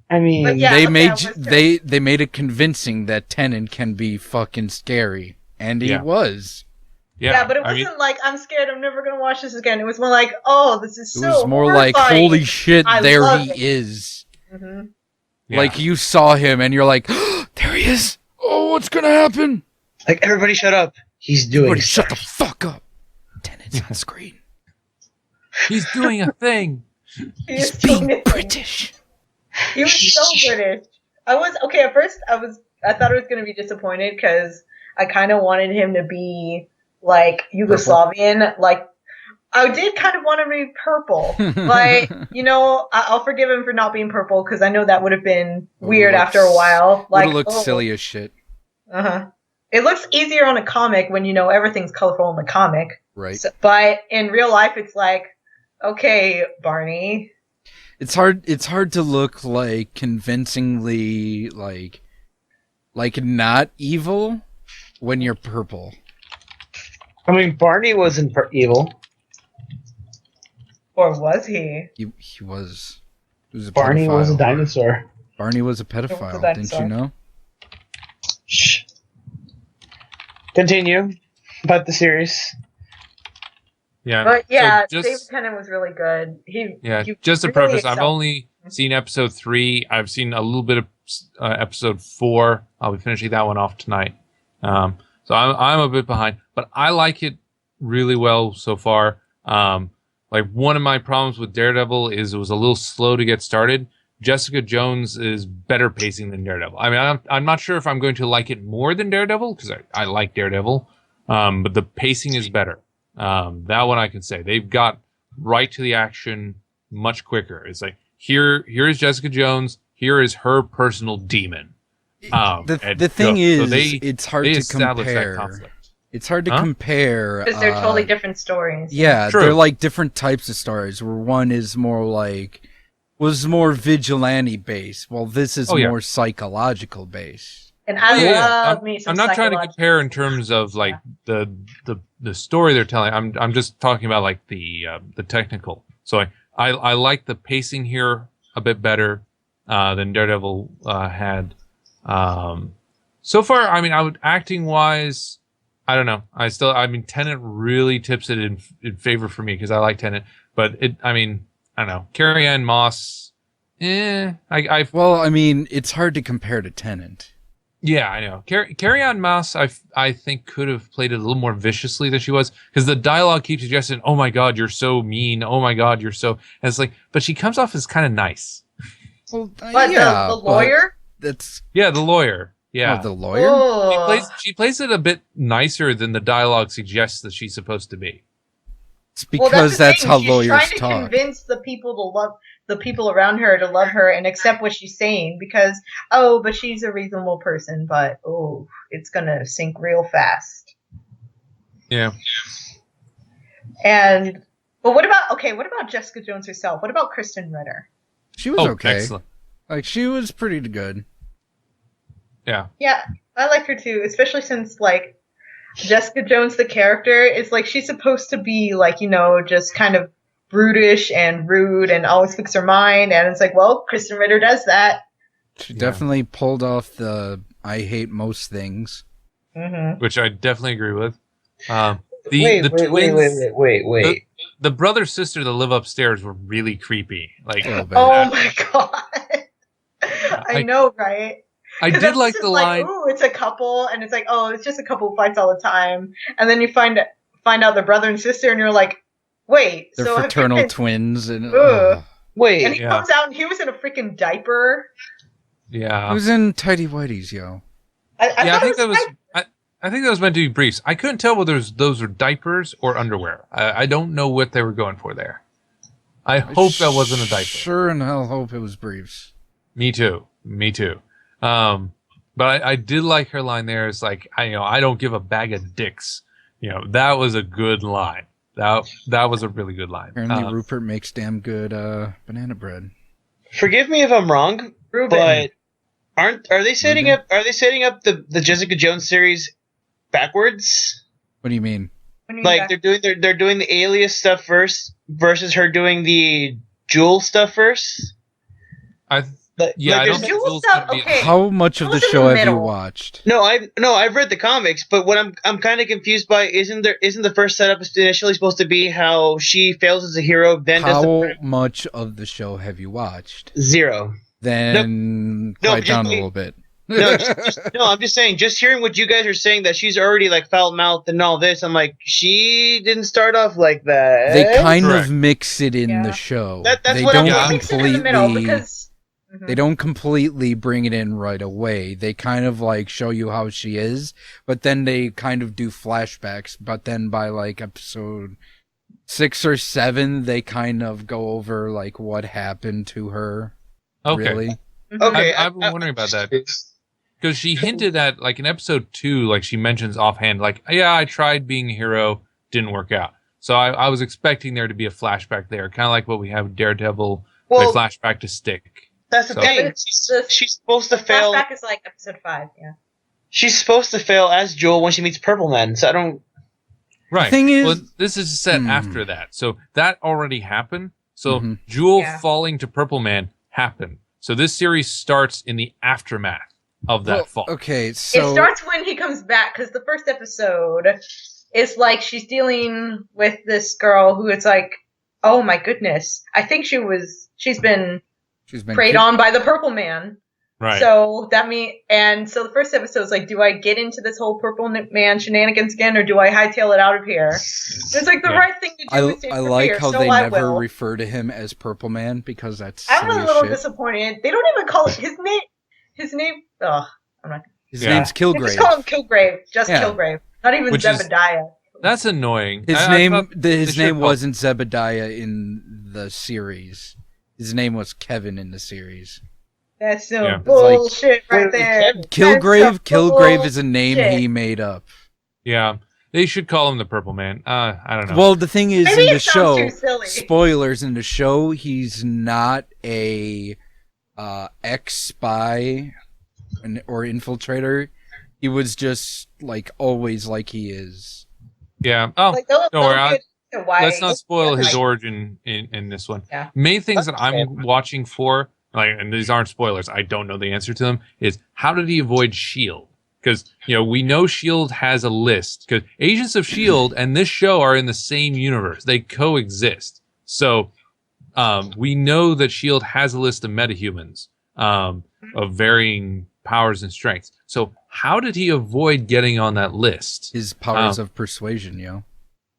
I mean, But yeah, they okay, made I was they made it convincing that Tennant can be fucking scary, and he Yeah. was. Yeah, but it I wasn't like I'm scared. I'm never gonna watch this again. It was more like, oh, this is It so. was more like, horrifying. holy shit, I there love he it. is. Mhm. yeah. Like you saw him, and you're like, there he is. Oh, what's gonna happen? like, everybody shut up. He's doing Everybody, shut the stuff. fuck up. Tennant's on screen. he's doing a thing. He He's is doing being it. British. He was so British. I was okay at first. I thought I was gonna be disappointed because I kind of wanted him to be like Yugoslavian. Like I did kind of want him to be purple, but I'll forgive him for not being purple because I know that would have been weird after a while. Like, Like would look silly as shit, Uh-huh. It looks easier on a comic when everything's colorful in the comic. right? So, but in real life, it's like, okay, Barney. It's hard. It's hard to look like convincingly like not evil when you're purple. I mean, Barney wasn't evil. Or was he? He was. He was a Barney was a pedophile. dinosaur. Barney was a pedophile. Didn't dinosaur. you know? Shh. Continue about the series. Yeah. But yeah, So David Tennant was really good. He just to really preface, I've excelled. only seen episode 3. I've seen a little bit of episode 4. I'll be finishing that one off tonight. So I'm a bit behind, but I like it really well so far. Like one of my problems with Daredevil is it was a little slow to get started. Jessica Jones is better pacing than Daredevil. I mean, I'm not sure if I'm going to like it more than Daredevil because I like Daredevil, but the pacing is better. That one I can say. They've got right to the action much quicker. It's like here is Jessica Jones. Here is her personal demon. The thing is, it's hard to establish that compare. conflict. It's hard to Huh? compare. Because they're totally different stories. Yeah, True. they're like different types of stories. Where one is more more vigilante based, while this is Oh, yeah. more psychological based. And I love I'm, me some I'm not trying to psychological- compare in terms of like the story they're telling. I'm just talking about like the technical. So I like the pacing here a bit better than Daredevil had. So far, I mean, acting wise, I don't know. I mean, Tennant really tips it in favor for me because I like Tennant. But I mean, I don't know. Carrie Ann Moss, Well, I mean, it's hard to compare to Tennant. Yeah, I know. Carrie Ann Moss, I think could have played it a little more viciously than she was because the dialogue keeps suggesting, "Oh my God, you're so mean. Oh my God, you're so." And it's like, but she comes off as kind of nice. Well, But the lawyer? That's Yeah, the lawyer. Yeah, the lawyer. Oh. she plays it a bit nicer than the dialogue suggests that she's supposed to be. It's Well, because the that's thing. how She's lawyers trying to talk. convince the people to love the people around her to love her and accept what she's saying because but she's a reasonable person, but it's gonna sink real fast. Yeah. But what about Jessica Jones herself? What about Kristen Ritter? She was okay. Excellent. Like she was pretty good. Yeah. Yeah, I like her too, especially since like Jessica Jones, the character, is like she's supposed to be like, just kind of brutish and rude and always fix her mind. And it's like, well, Kristen Ritter does that. She definitely pulled off the I hate most things. Mm-hmm. Which I definitely agree with. The Wait. The brother sister that live upstairs were really creepy. Like, A little bit. Oh my god. I know, right? I 'Cause did it's like just the line. ooh, it's a couple, and it's like, oh, it's just a couple who fights all the time, and then you find out they're brother and sister, and you're like, wait, They're so fraternal twins, and Ugh. Wait. and he comes out and he was in a freaking diaper. Yeah. Who's in tidy whities, yo? I I thought think that it was. like- I think that was meant to be briefs. I couldn't tell whether those were diapers or underwear. I don't know what they were going for there. I hope that wasn't a diaper. Sure in hell hope it was briefs. Me too. But I did like her line there. It's like, I don't give a bag of dicks. That was a good line. That was a really good line. Apparently, Rupert makes damn good banana bread. Forgive me if I'm wrong, Ruben. but are they setting up the Jessica Jones series backwards? What do you mean? Like they're doing the Alias stuff first versus her doing the Jewel stuff first? I don't think Jewel Jules stuff, would be- okay. How much of the Who's in show the have you middle? watched? No, I've read the comics, but what I'm kind of confused by isn't the first setup initially supposed to be how she fails as a hero, then How much of the show have you watched? zero. Then No, quiet down a just- little bit. No, I'm just saying. Just hearing what you guys are saying that she's already like foul mouthed and all this, I'm like, she didn't start off like that. They kind Correct. of mix it in Yeah. the show. That's they what I'm don't I mix it in the middle completely. because They don't completely bring it in right away. They kind of like show you how she is, but then they kind of do flashbacks. But then by like episode 6 or 7, they kind of go over like what happened to her. Okay. Really? Okay, I've been wondering about that. Because she hinted at, like, in episode 2, like, she mentions offhand, like, yeah, I tried being a hero, didn't work out. So I was expecting there to be a flashback there, kind of like what we have with Daredevil, a flashback to Stick. That's the So- thing. She's supposed to fail. flashback is like episode 5. Yeah. She's supposed to fail as Jewel when she meets Purple Man. So I don't. Right. thing is- well, this is set after that. So that already happened. So Mhm. Jewel Yeah. falling to Purple Man happened. So this series starts in the aftermath of that fall. Okay, so It starts when he comes back because the first episode is like she's dealing with this girl who it's like, oh my goodness, I think she's been she's been preyed on by the Purple Man. Right. So so the first episode is like, do I get into this whole Purple Man shenanigans again, or do I hightail it out of here? It's like the Yeah. right thing to do. is to I like interfere, how so they I never will. refer to him as Purple Man because that's I'm silly a as little shit. disappointed. They don't even call it his name. His name. Ugh, I'm not. His Yeah. name's They just Kilgrave. call him Kilgrave. Just Yeah. Kilgrave. Not even Which is- Zebediah. That's annoying. His I name thought they his should name call- wasn't Zebediah in the series. His name was Kevin in the series. That's some Yeah. bullshit right Like- there. Kilgrave That's some Kilgrave is a name bullshit. he made up. Yeah. They should call him the Purple Man. I don't know. Well, the thing is, Maybe in the it sounds show, too silly. spoilers in the show, he's not a ex-spy or infiltrator. He was just like always like he is. yeah. Oh, Like, they'll worry, get into why- let's not spoil his like, origin in this one. Yeah. Main things that Okay. I'm watching for, like, and these aren't spoilers, I don't know the answer to them, is how did he avoid S.H.I.E.L.D.? Because, we know S.H.I.E.L.D. has a list. Because Agents of S.H.I.E.L.D. and this show are in the same universe. They coexist. So, we know that S.H.I.E.L.D. has a list of metahumans of varying powers and strengths. So, how did he avoid getting on that list? His powers of persuasion,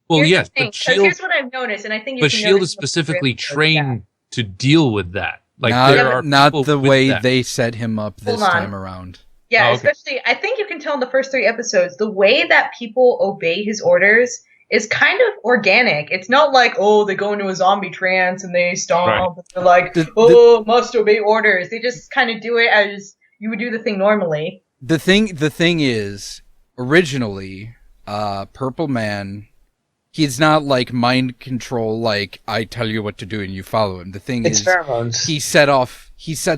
Well, Here's yes, the thing, but 'cause S.H.I.E.L.D. here's what I've noticed, and I think you But can S.H.I.E.L.D. notice is with the specifically script, trained to deal with that. Like, not there are not people the with way that. they set him up this Hold on. time around. Yeah, Oh, okay. especially I think you can tell in the first 3 episodes the way that people obey his orders is kind of organic. It's not like, oh, they go into a zombie trance and they stomp Right. and they're like, must obey orders. They just kind of do it as you would do the thing normally. The thing is, originally, Purple Man, he's not like mind control. Like I tell you what to do and you follow him. The thing It's is, pheromones. he sets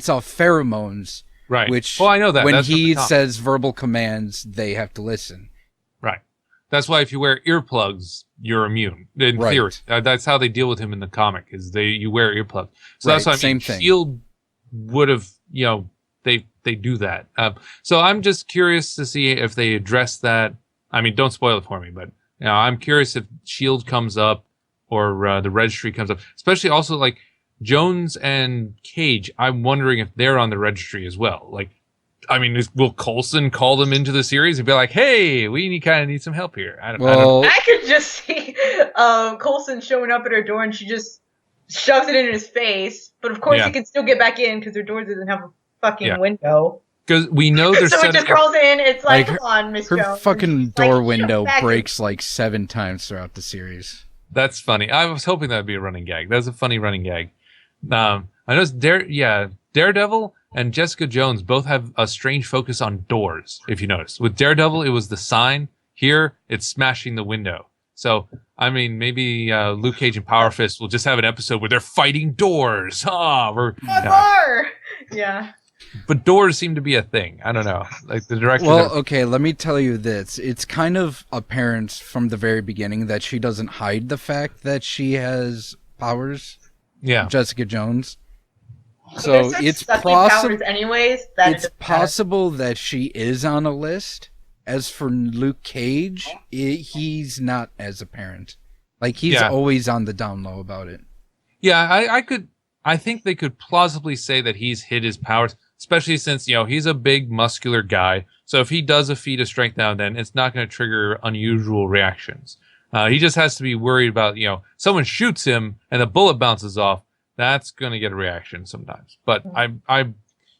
off pheromones, Right. which well, I know that. when That's what he the com- says verbal commands, they have to listen. Right. That's why if you wear earplugs, you're immune. In Right. theory, that's how they deal with him in the comic. Is you wear earplugs. So that's Right, why I same mean, thing. Shield would have they do that. So I'm just curious to see if they address that. I mean, don't spoil it for me, but I'm curious if Shield comes up or the registry comes up. Especially also like Jones and Cage. I'm wondering if they're on the registry as well. Like, I mean, will Coulson call them into the series and be like, "Hey, we kind of need some help here"? I don't know. Well, I could just see Coulson showing up at her door and she just shoves it in his face. But of course Yeah. he can still get back in because her door doesn't have a fucking Yeah. window. Because we know they're So it setting just up- crawls in. It's like, Like, come on, Miss her Jones. fucking She's door like, window "Shut back in." breaks like 7 times throughout the series. That's funny. I was hoping that'd be a running gag. That's a funny running gag. I know Daredevil and Jessica Jones both have a strange focus on doors, if you notice. With Daredevil, it was the sign. Here, it's smashing the window. So, I mean, maybe Luke Cage and Power Fist will just have an episode where they're fighting doors. Yeah. But doors seem to be a thing. I don't know. Like the director. Well, okay, let me tell you this. It's kind of apparent from the very beginning that she doesn't hide the fact that she has powers. Yeah. Jessica Jones. So it's possible. Anyways, it's possible that she is on a list. As for Luke Cage, he's not as apparent. Like he's always on the down low about it. Yeah, I think they could plausibly say that he's hid his powers, especially since, he's a big muscular guy. So if he does a feat of strength now and then, it's not going to trigger unusual reactions. He just has to be worried about, someone shoots him and the bullet bounces off. That's going to get a reaction sometimes. But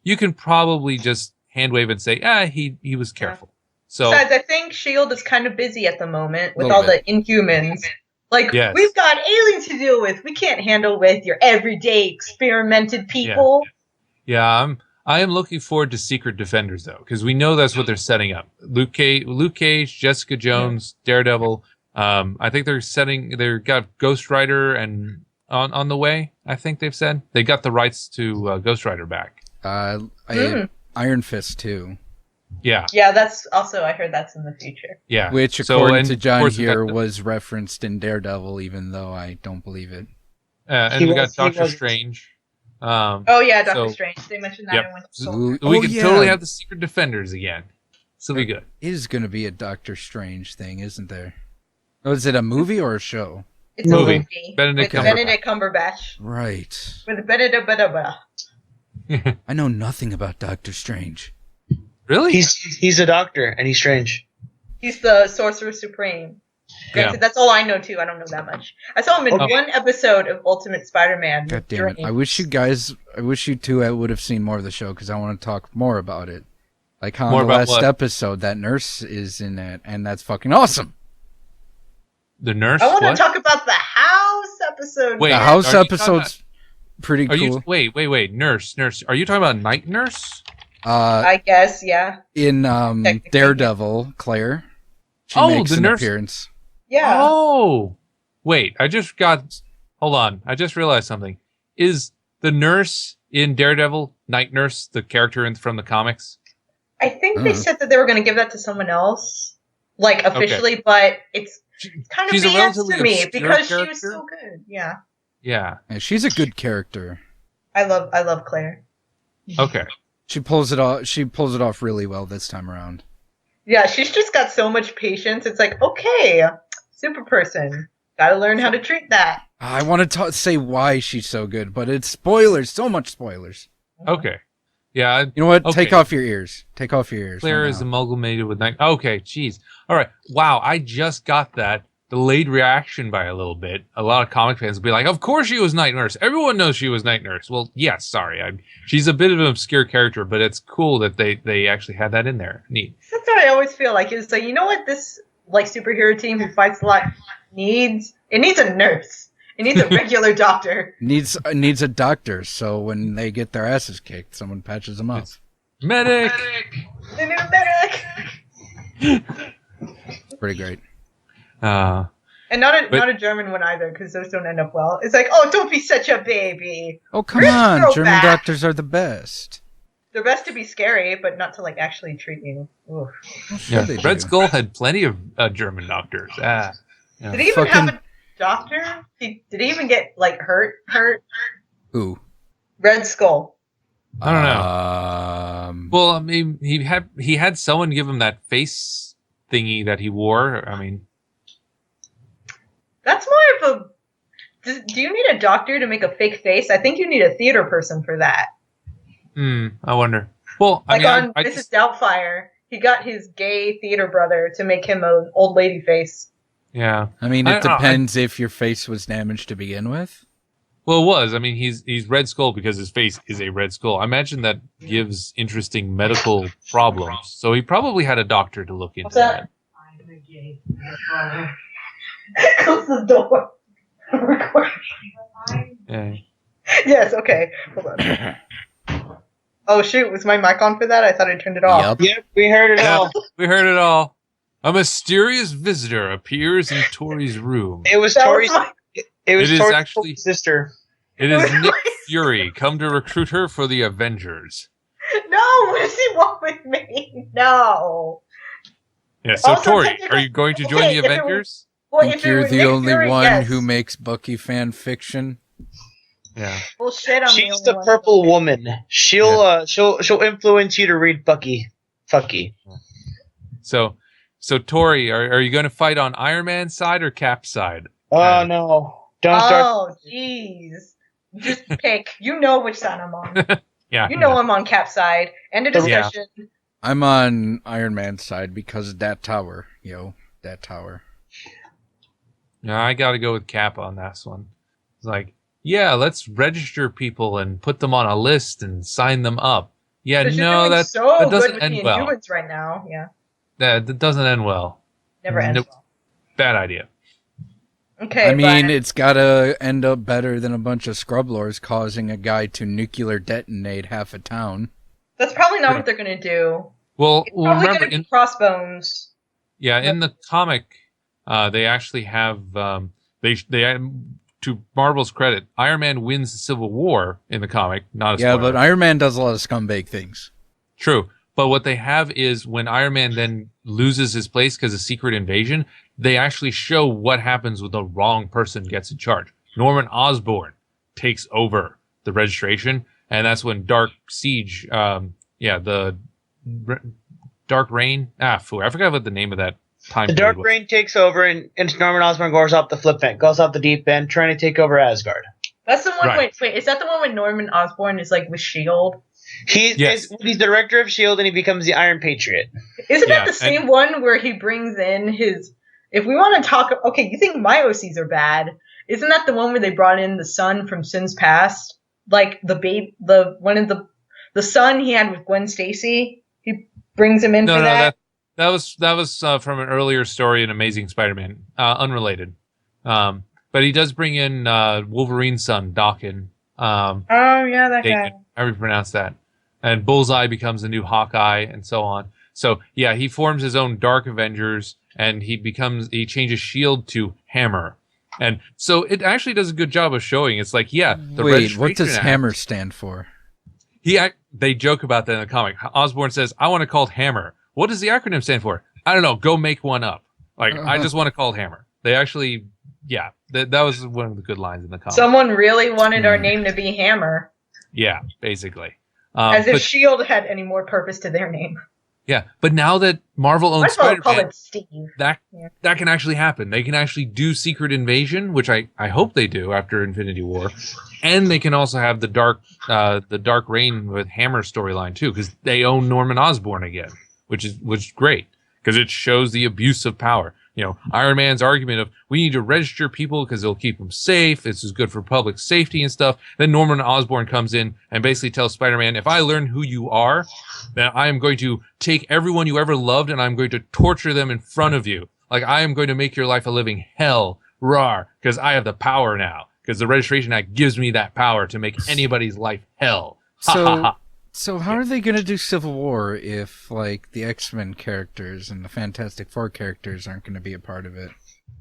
you can probably just hand wave and say, he was careful. So besides, I think S.H.I.E.L.D. is kind of busy at the moment with all the Inhumans. Like, we've got aliens to deal with. We can't handle with your everyday experimented people. Yeah, I am looking forward to Secret Defenders, though, because we know that's what they're setting up. Luke Cage, Jessica Jones, Daredevil. I think they've got Ghost Rider and on the way, I think they've said. They got the rights to Ghost Rider back. Iron Fist, too. Yeah. Yeah, that's also, I heard that's in the future. Yeah. Which, according to John here, was referenced in Daredevil, even though I don't believe it. And we got Doctor Strange. Doctor Strange. They mentioned that in Winter Soldier. We can totally have the Secret Defenders again. This will be good. It is going to be a Doctor Strange thing, isn't there? Oh, is it a movie or a show? It's a movie. Benedict Cumberbatch. Right. With Benedict. I know nothing about Doctor Strange. Really? He's a doctor, and he's strange. He's the Sorcerer Supreme. Granted, that's all I know, too. I don't know that much. I saw him in one episode of Ultimate Spider-Man. God damn it. I wish you two would have seen more of the show, because I want to talk more about it. Like how in the last episode, that nurse is in it, and that's fucking awesome. The nurse? I want to talk about the house episode. Wait, the house episode's pretty cool. Wait. Nurse. Are you talking about Night Nurse? I guess, yeah. In Daredevil, Claire. She makes an appearance. Yeah. Oh! Wait, hold on. I just realized something. Is the nurse in Daredevil, Night Nurse, the character from the comics? I think they said that they were going to give that to someone else, like officially, but it's kind of BS to me because she was so good. Yeah. Yeah. She's a good character. I love Claire. Okay. She pulls it off really well this time around. Yeah, she's just got so much patience. It's like, okay, super person. Gotta learn how to treat that. I want to say why she's so good, but it's spoilers. So much spoilers. Okay. Yeah. You know what? Okay. Take off your ears. Claire is amalgamated with Night. Okay, jeez. All right. Wow, I just got that. Delayed reaction by a little bit. A lot of comic fans will be like, of course she was Night Nurse. Everyone knows she was Night Nurse. Well, yes, sorry. She's a bit of an obscure character, but it's cool that they actually had that in there. Neat. That's what I always feel like. It's like, you know what this superhero team who fights a lot needs? It needs a nurse. It needs a regular doctor. Needs a doctor, so when they get their asses kicked, someone patches them up. Medic! They need a medic! Pretty great. And not a German one either, because those don't end up well. It's like, oh, don't be such a baby. Oh, come on. German doctors are the best. They're best to be scary, but not to actually treat you. Oof. Yeah, Red Skull had plenty of German doctors. Yeah. Did he even have a doctor? Did he even get hurt? Who? Red Skull. I don't know. Well, I mean, he had someone give him that face thingy that he wore. I mean, that's more of a. Do you need a doctor to make a fake face? I think you need a theater person for that. I wonder. Well, I mean, on Mrs. Doubtfire, he got his gay theater brother to make him an old lady face. Yeah. I mean, it depends if your face was damaged to begin with. Well, it was. I mean, he's Red Skull because his face is a red skull. I imagine that gives interesting medical problems. So he probably had a doctor to look into that. Close the door. Yeah. Yes, okay. Hold on. Oh shoot, was my mic on for that? I thought I turned it off. Yep. Yep, we heard it all. We heard it all. A mysterious visitor appears in Tori's room. It was That Tori's. was It was It is Tori's actually- sister. It is Nick Fury, come to recruit her for the Avengers. No, what does he want with me? No. Yeah, so Also, Tori, technically- are you going to join okay, the if it Avengers? Well, Think if it you're was the Nick only Fury, one yes. who makes Bucky fan fiction? Yeah. Well, shit, I'm She's the the only purple one. woman. She'll influence you to read Bucky. Fucky. So Tori, are you going to fight on Iron Man's side or Cap's side? Oh no! Don't start. Oh, jeez. Just pick. You know which side I'm on. Yeah. You know I'm on Cap's side. End of Yeah. discussion. I'm on Iron Man's side because of that tower. That tower. Yeah, I got to go with Cap on this one. It's like, yeah, let's register people and put them on a list and sign them up. Yeah, Because you're no, doing that so that doesn't good with end the well. Inhumans right now. Yeah, That doesn't end well. never ends Nope. well. Bad idea. Okay, I mean, but it's gotta end up better than a bunch of scrub lords causing a guy to nuclear detonate half a town. that's probably not what they're gonna do. Well, It's probably remember, gonna be Crossbones. in the comic, they actually have they to Marvel's credit, Iron Man wins the Civil War in the comic. Not a Yeah, spoiler. but Iron Man does a lot of scumbag things. True. But what they have is when Iron Man then loses his place because of Secret Invasion, they actually show what happens when the wrong person gets in charge. Norman Osborn takes over the registration, and that's when Dark Siege, Dark Reign. I forgot what the name of that time The period Dark was. Reign takes over, and Norman Osborn goes off the deep end, trying to take over Asgard. That's the one. Right. Wait, is that the one when Norman Osborn is like with Shield? He's the director of Shield, and he becomes the Iron Patriot. Isn't Yeah, that the same one where he brings in his? If we want to talk, okay, you think my OCs are bad? Isn't that the one where they brought in the son from Sins Past, like the son he had with Gwen Stacy? He brings him in for that. That was from an earlier story in Amazing Spider-Man, unrelated. But he does bring in Wolverine's son, Daken. Oh yeah, that guy. Daken, however you pronounce that. And Bullseye becomes the new Hawkeye, and so on. So yeah, he forms his own Dark Avengers, and he changes Shield to Hammer. And so it actually does a good job of showing. It's like, yeah, the Wait, what does Registration Act- Hammer stand for? They joke about that in the comic. Osborn says, I want to call it Hammer. What does the acronym stand for? I don't know. Go make one up. Like, I just want to call it Hammer. They actually, yeah, that was one of the good lines in the comic. Someone really wanted our name to be Hammer, Yeah, basically. as if But, Shield had any more purpose to their name. yeah, but now that Marvel Might owns as well call Spider-Man, it Steve. that can actually happen. They can actually do Secret Invasion, which I hope they do after Infinity War, and they can also have the Dark Reign with Hammer storyline too, because they own Norman Osborn again, which is great because it shows the abuse of power. You know, Iron Man's argument of we need to register people because it'll keep them safe. This is good for public safety and stuff. Then Norman Osborn comes in and basically tells Spider-Man, if I learn who you are, then I am going to take everyone you ever loved and I'm going to torture them in front of you. Like, I am going to make your life a living hell, rawr, because I have the power now. Because the Registration Act gives me that power to make anybody's life hell. Ha ha ha. So how are they going to do Civil War if, like, the X-Men characters and the Fantastic Four characters aren't going to be a part of it?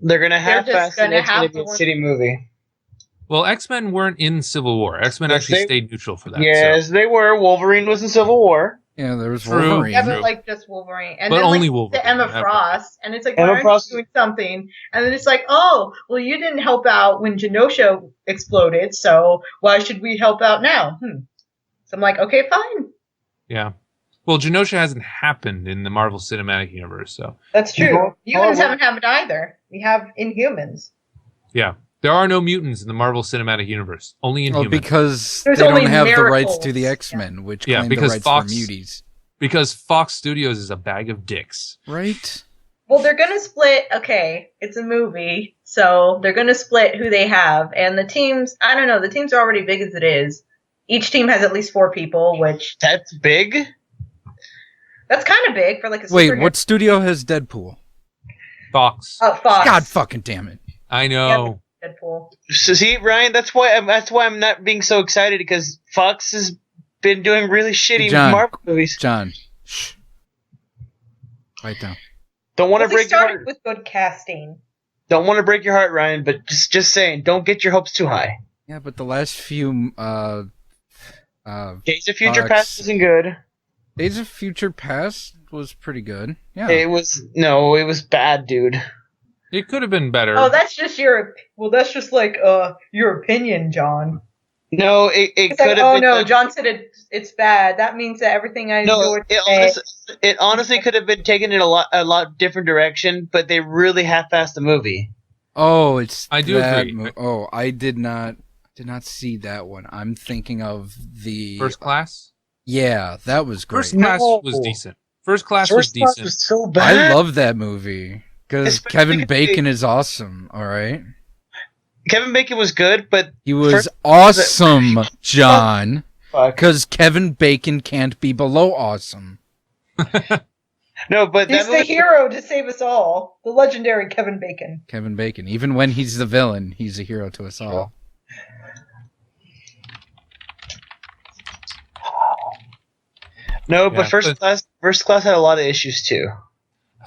They're gonna have just and gonna it's gonna have be a the one- city movie. Well, X-Men weren't in Civil War. X-Men Yes, actually they- stayed neutral for that. Yes, they were. Wolverine was in Civil War. Yeah, there was True. Wolverine. Yeah, True. but like just Wolverine, and But then only like Wolverine. the Emma Okay. Frost, and it's like, Emma why aren't Frost- you doing something? And then it's like, oh, well, you didn't help out when Genosha exploded, so why should we help out now? So I'm like, okay, fine, Yeah. Well, Genosha hasn't happened in the Marvel Cinematic Universe, so that's true. Well, Humans well, haven't happened either. We have Inhumans. yeah. There are no mutants in the Marvel Cinematic Universe. Only Well, Inhumans. because There's they don't only have the rights miracles. to the X-Men, which Yeah, claim the because rights Fox- for muties. Because Fox Studios is a bag of dicks. Right? Well, they're gonna split. Okay, it's a movie, so they're gonna split who they have, and the teams. I don't know. The teams are already big as it is. Each team has at least 4 people, which That's big. that's kind of big for like a Wait, superhero. what studio has Deadpool? Fox. Fox. God fucking damn it. I know. Deadpool. So see, Ryan, that's why I'm not being so excited because Fox is been doing really shitty John, Marvel movies. John, shh. Right down. Don't want to They break your started heart. with good casting. Don't want to break your heart, Ryan, but just saying, don't get your hopes too high. Yeah, but the last few Days of Future Fox- Past isn't good. Days of Future Past was pretty good. Yeah. It was bad, dude. It could have been better. Oh, that's just that's just like your opinion, John. No, it It's could like, have oh been. no, John said it's bad. That means that everything I No, enjoyed today. it honestly could have been taken in a lot different direction, but they really half-assed the movie. Oh, it's I do that agree. Oh, I did not see that one. I'm thinking of the First Class? Yeah, that was great. First Class No. was decent. First Class was First Class decent. was so bad. I love that movie because Especially Kevin because Bacon is awesome. All right, Kevin Bacon was good, but he was First- awesome, John. fuck. Because Kevin Bacon can't be below awesome. No, but He's that the movie, hero to save us all. The legendary Kevin Bacon. Kevin Bacon, even when he's the villain, he's a hero to us all. No, Yeah, but First Class had a lot of issues too.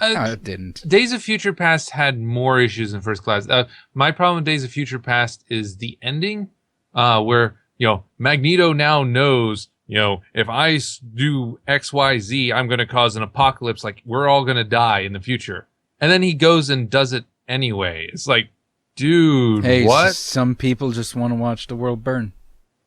No, it didn't. Days of Future Past had more issues than First Class. My problem with Days of Future Past is the ending, where Magneto now knows, if I do X, Y, Z, I'm going to cause an apocalypse. Like we're all going to die in the future, and then he goes and does it anyway. It's like, dude, Hey, what? some people just want to watch the world burn.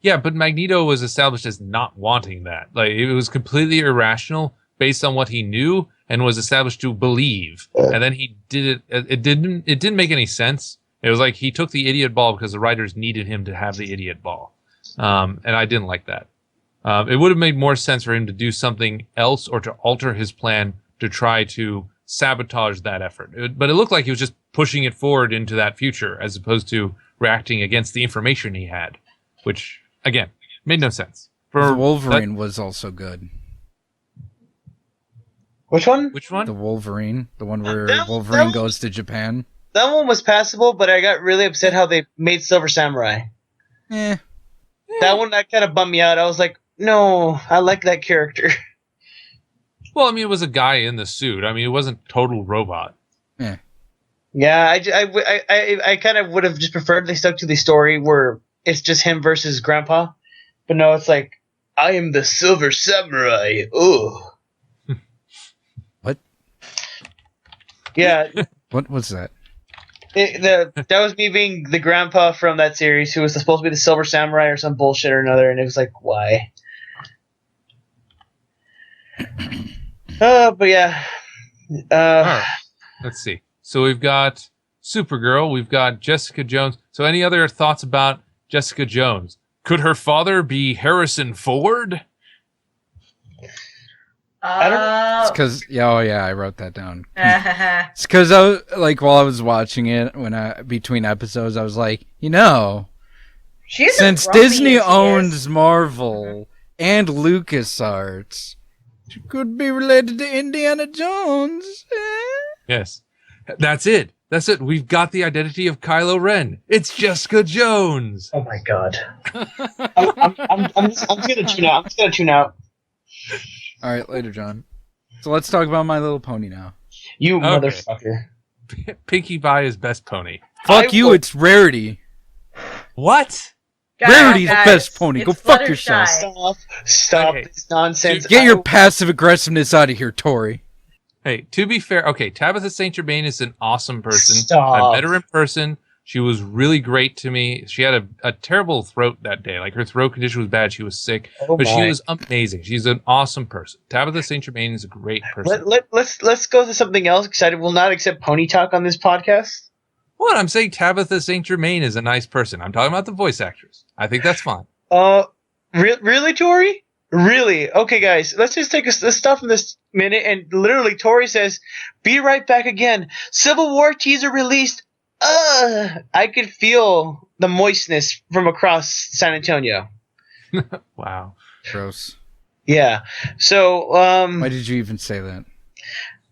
Yeah, but Magneto was established as not wanting that. Like it was completely irrational based on what he knew and was established to believe. And then he did it. It didn't make any sense. It was like he took the idiot ball because the writers needed him to have the idiot ball. And I didn't like that. It would have made more sense for him to do something else or to alter his plan to try to sabotage that effort. But it looked like he was just pushing it forward into that future as opposed to reacting against the information he had, which, again, made no sense. The Wolverine was also good. Which one? Which one? The Wolverine, the one where That- Wolverine that- goes to Japan. That one was passable, but I got really upset how they made Silver Samurai. Eh, That one that kind of bummed me out. I was like, no, I like that character. Well, I mean, it was a guy in the suit. I mean, it wasn't total robot. Yeah, I kind of would have just preferred they stuck to the story where it's just him versus Grandpa, but no, it's like I am the Silver Samurai. Ooh. What? Yeah, What was that? that was me being the grandpa from that series who was supposed to be the Silver Samurai or some bullshit or another, and it was like, why? But yeah. All right. Let's see. So we've got Supergirl. We've got Jessica Jones. So any other thoughts about Jessica Jones? Could her father be Harrison Ford? It's because I wrote that down. It's because while I was watching it between episodes, I was like, She's since Disney owns Marvel and LucasArts, she could be related to Indiana Jones. Yes. That's it. That's it. We've got the identity of Kylo Ren. It's Jessica Jones. Oh my god. I'm just gonna tune out. I'm just gonna tune out. All right, later, John. So let's talk about My Little Pony now. You Okay. motherfucker. Pinkie Pie is best pony. Fuck you, it's Rarity. What? Rarity's best pony. Go fuck yourself. Stop Okay. this nonsense. Get your passive aggressiveness out of here, Tori. Hey, to be fair, okay, Tabitha St. Germain is an awesome person. Stop. I met her in person. She was really great to me. She had a terrible throat that day. Like her throat condition was bad. She was sick, Oh but she my. was amazing. She's an awesome person. Tabitha St. Germain is a great person. Let's go to something else because I will not accept pony talk on this podcast. What? I'm saying Tabitha St. Germain is a nice person. I'm talking about the voice actress. I think that's fine. Really, Tori? Really? Okay, guys, let's just take let's stop for this minute. And literally, Tori says, "Be right back again." Civil War teaser released. I could feel the moistness from across San Antonio. Wow. Gross. Yeah. So, Why did you even say that?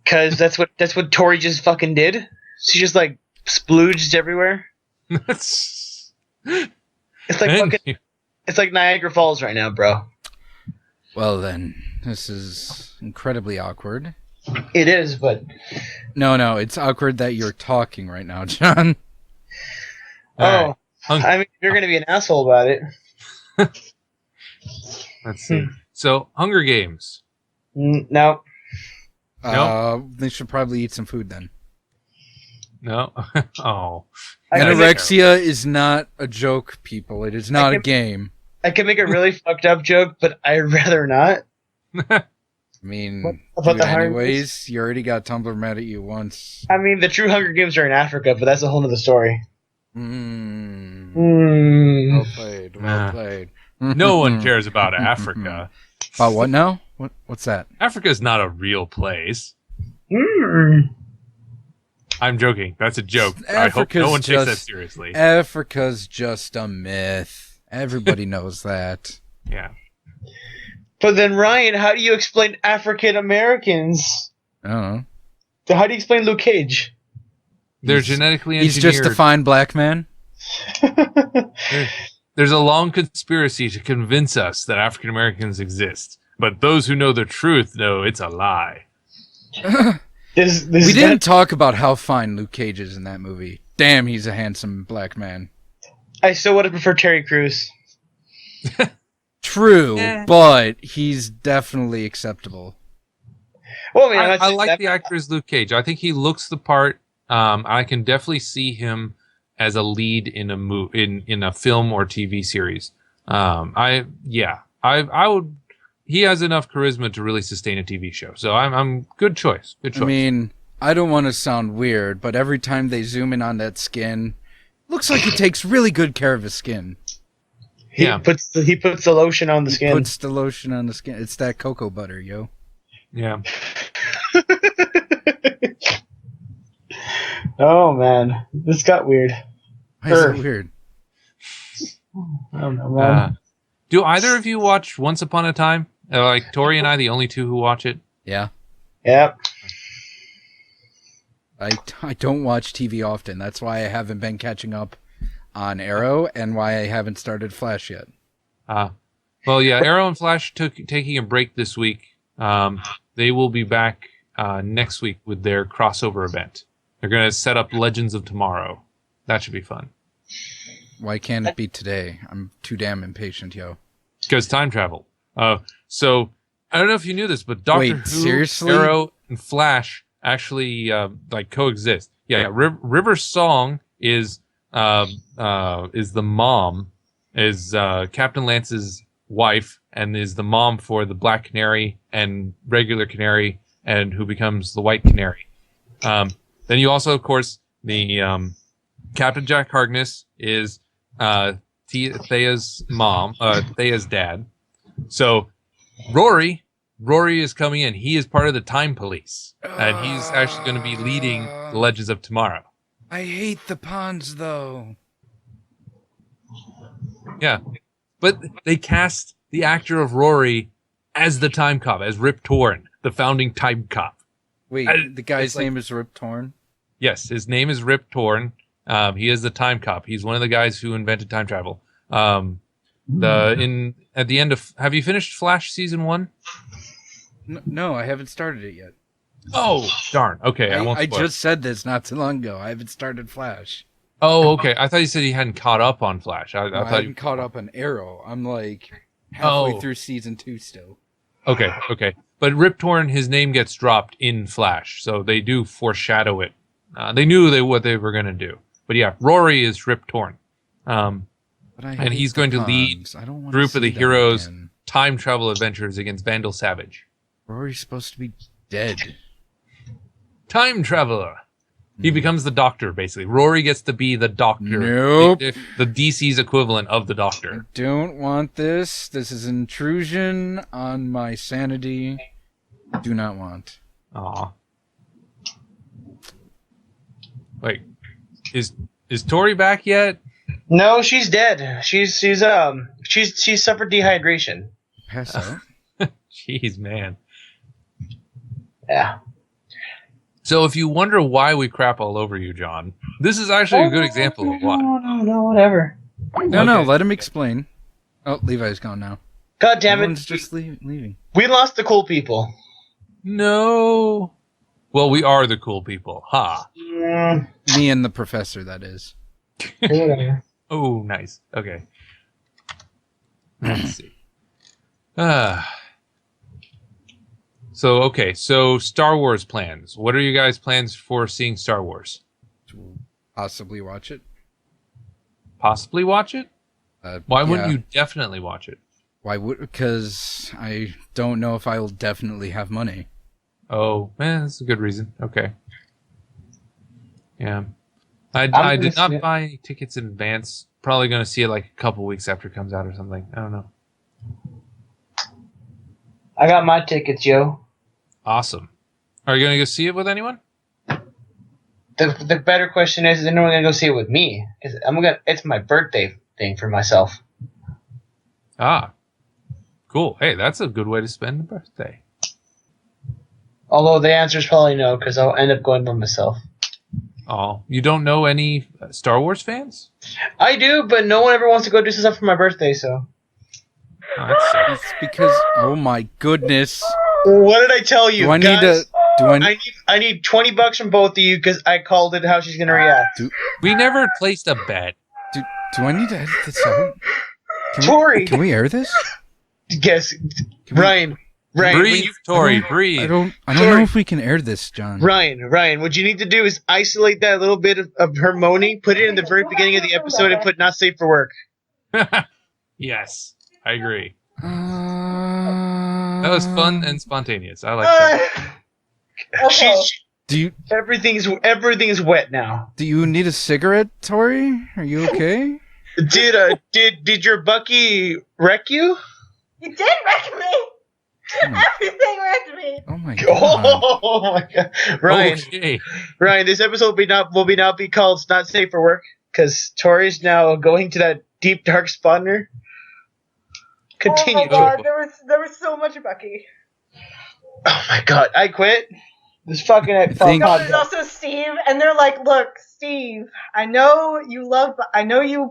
because that's what Tori just fucking did. She just like splooged everywhere. That's It's like fucking. It's like Niagara Falls right now, bro. Well then, this is incredibly awkward. It is, but No, it's awkward that you're talking right now, John. All right. I mean, you're gonna be an asshole about it. Let's see. So, Hunger Games. No. They should probably eat some food then. No. Oh. Anorexia is not a joke, people. It is not a game. I can make a really fucked up joke, but I'd rather not. I mean, about the Hunger anyways, you already got Tumblr mad at you once. I mean, the true Hunger Games are in Africa, but that's a whole other story. Well played. Well played. No one cares about Africa. About what now? What's that? Africa is not a real place. I'm joking. That's a joke. I hope no one takes that seriously. Africa's just a myth. Everybody knows that. Yeah. But then, Ryan, how do you explain African Americans? I don't know. How do you explain Luke Cage? They're genetically engineered. He's just a fine black man. There's a long conspiracy to convince us that African Americans exist, but those who know the truth know it's a lie. We didn't talk about how fine Luke Cage is in that movie. Damn, he's a handsome black man. I still would have preferred Terry Crews. True, but he's definitely acceptable. Well, I like the actor as Luke Cage. I think he looks the part. I can definitely see him as a lead in a film or TV series. I would. He has enough charisma to really sustain a TV show. So I'm good choice. Good choice. I mean, I don't want to sound weird, but every time they zoom in on that skin, looks like he takes really good care of his skin. He puts the lotion on the skin. Puts the lotion on the skin. It's that cocoa butter, yo. Yeah. Oh man, this got weird. Why is it weird? I don't know, man. Do either of you watch Once Upon a Time? Like Tori and I, the only two who watch it. Yeah. Yep. I don't watch TV often. That's why I haven't been catching up on Arrow and why I haven't started Flash yet. Well, yeah, Arrow and Flash taking a break this week. They will be back next week with their crossover event. They're going to set up Legends of Tomorrow. That should be fun. Why can't it be today? I'm too damn impatient, yo. Because time travel. So, I don't know if you knew this, but Doctor Who, seriously? Arrow, and Flash actually coexist. Yeah. River's Song is the mom, is Captain Lance's wife, and is the mom for the Black Canary and regular Canary, and who becomes the White Canary. Then you also, of course, the Captain Jack Harkness is Thea's mom, Thea's dad. So Rory is coming in. He is part of the Time Police, and he's actually going to be leading the Legends of Tomorrow. I hate the ponds, though. Yeah, but they cast the actor of Rory as the Time Cop, as Rip Torn, the founding Time Cop. Wait, the guy's name is Rip Torn? Yes, his name is Rip Torn. He is the Time Cop. He's one of the guys who invented time travel. At the end of, have you finished Flash season 1? No, I haven't started it yet. Oh, darn. Okay, I just said this not too long ago. I haven't started Flash. Oh, okay. I thought you said you hadn't caught up on Flash. I thought thought you caught up on Arrow. I'm like halfway through season 2 still. Okay. But Rip Torn, his name gets dropped in Flash, so they do foreshadow it. They knew what they were going to do. But yeah, Rory is Rip Torn. And he's going to lead group of the heroes' time travel adventures against Vandal Savage. Rory's supposed to be dead. Time traveler. He becomes the Doctor, basically. Rory gets to be the Doctor. Nope. The DC's equivalent of the Doctor. I don't want this. This is intrusion on my sanity. Do not want. Aw. Wait. Is Tori back yet? No, she's dead. She's suffered dehydration. Pass out. Jeez, man. Yeah. So if you wonder why we crap all over you, John, this is actually a good example of why. No, whatever. No, let him explain. Oh, Levi's gone now. God damn Everyone's it! just leaving. We lost the cool people. No. Well, we are the cool people. Ha. Me and the professor, that is. Whatever. Oh, nice. Okay. Let's see. So Star Wars plans. What are you guys' plans for seeing Star Wars? Possibly watch it. Possibly watch it? Why wouldn't yeah. you definitely watch it? Why would? Because I don't know if I will definitely have money. Oh, that's a good reason. Okay. Yeah. I did not buy tickets in advance. Probably going to see it like a couple weeks after it comes out or something. I don't know. I got my tickets, yo. Awesome. Are you going to go see it with anyone? The better question is anyone gonna go see it with me? It's my birthday thing for myself. Ah. Cool. Hey, that's a good way to spend a birthday. Although the answer is probably no, because I'll end up going by myself. Oh, you don't know any Star Wars fans? I do, but no one ever wants to go do stuff for my birthday, so. Oh, that's sick. It's because, oh my goodness. What did I tell you? Do I need guys? I need $20 from both of you because I called it how she's gonna react. We never placed a bet. do I need to edit this out? Tori, Can we air this? Yes, Ryan. Breathe, Tori, breathe. I don't Tori. know if we can air this, John. Ryan, what you need to do is isolate that little bit of her moaning, put it in the very beginning of the episode, and put "not safe for work." Yes, I agree. That That was fun and spontaneous. I like that. Okay. Everything's wet now. Do you need a cigarette, Tori? Are you okay? Did your Bucky wreck you? You did wreck me. Everything wrecked me. Oh my god. Oh my god, Ryan! Okay. Ryan, this episode will now be called "Not Safe for Work" because Tori's now going to that deep dark spot in her. Continue. Oh my god, there was so much Bucky. Oh my god, I quit. This fucking think- No, there's also Steve, and they're like, "Look, Steve, I know you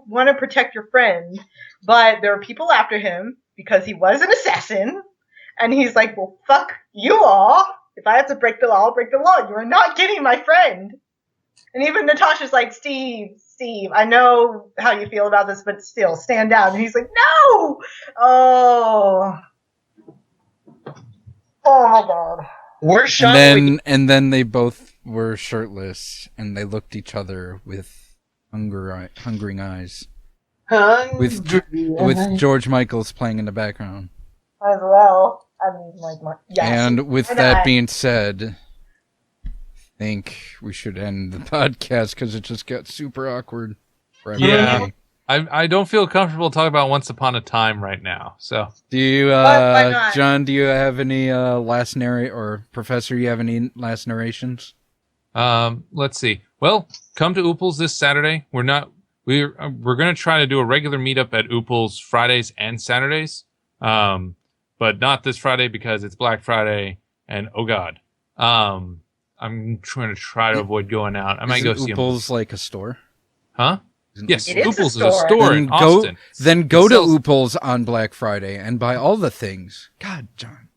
want to protect your friend, but there are people after him because he was an assassin." And he's like, "Well, fuck you all. If I have to break the law, I'll break the law. You are not getting my friend." And even Natasha's like, Steve, I know how you feel about this, but still, stand down. And he's like, "No!" Oh my god. Where's Shawn? And then they both were shirtless, and they looked each other with hungering eyes. With George Michael's playing in the background. As well. I mean, yes. And with that being said, I think we should end the podcast because it just got super awkward for everybody. Yeah. I don't feel comfortable talking about Once Upon a Time right now. So Do you, Why not? John, do you have any last or Professor, you have any last narrations? let's see. Well, come to Ooples this Saturday. We're going to try to do a regular meetup at Ooples Fridays and Saturdays. But not this Friday because it's Black Friday and oh god. I'm trying to avoid going out. I might go see Ooples like a store? Huh? Yes, It is a Ooples is a store. store in Austin. Then go It to sells- Ooples on Black Friday and buy all the things. God, John.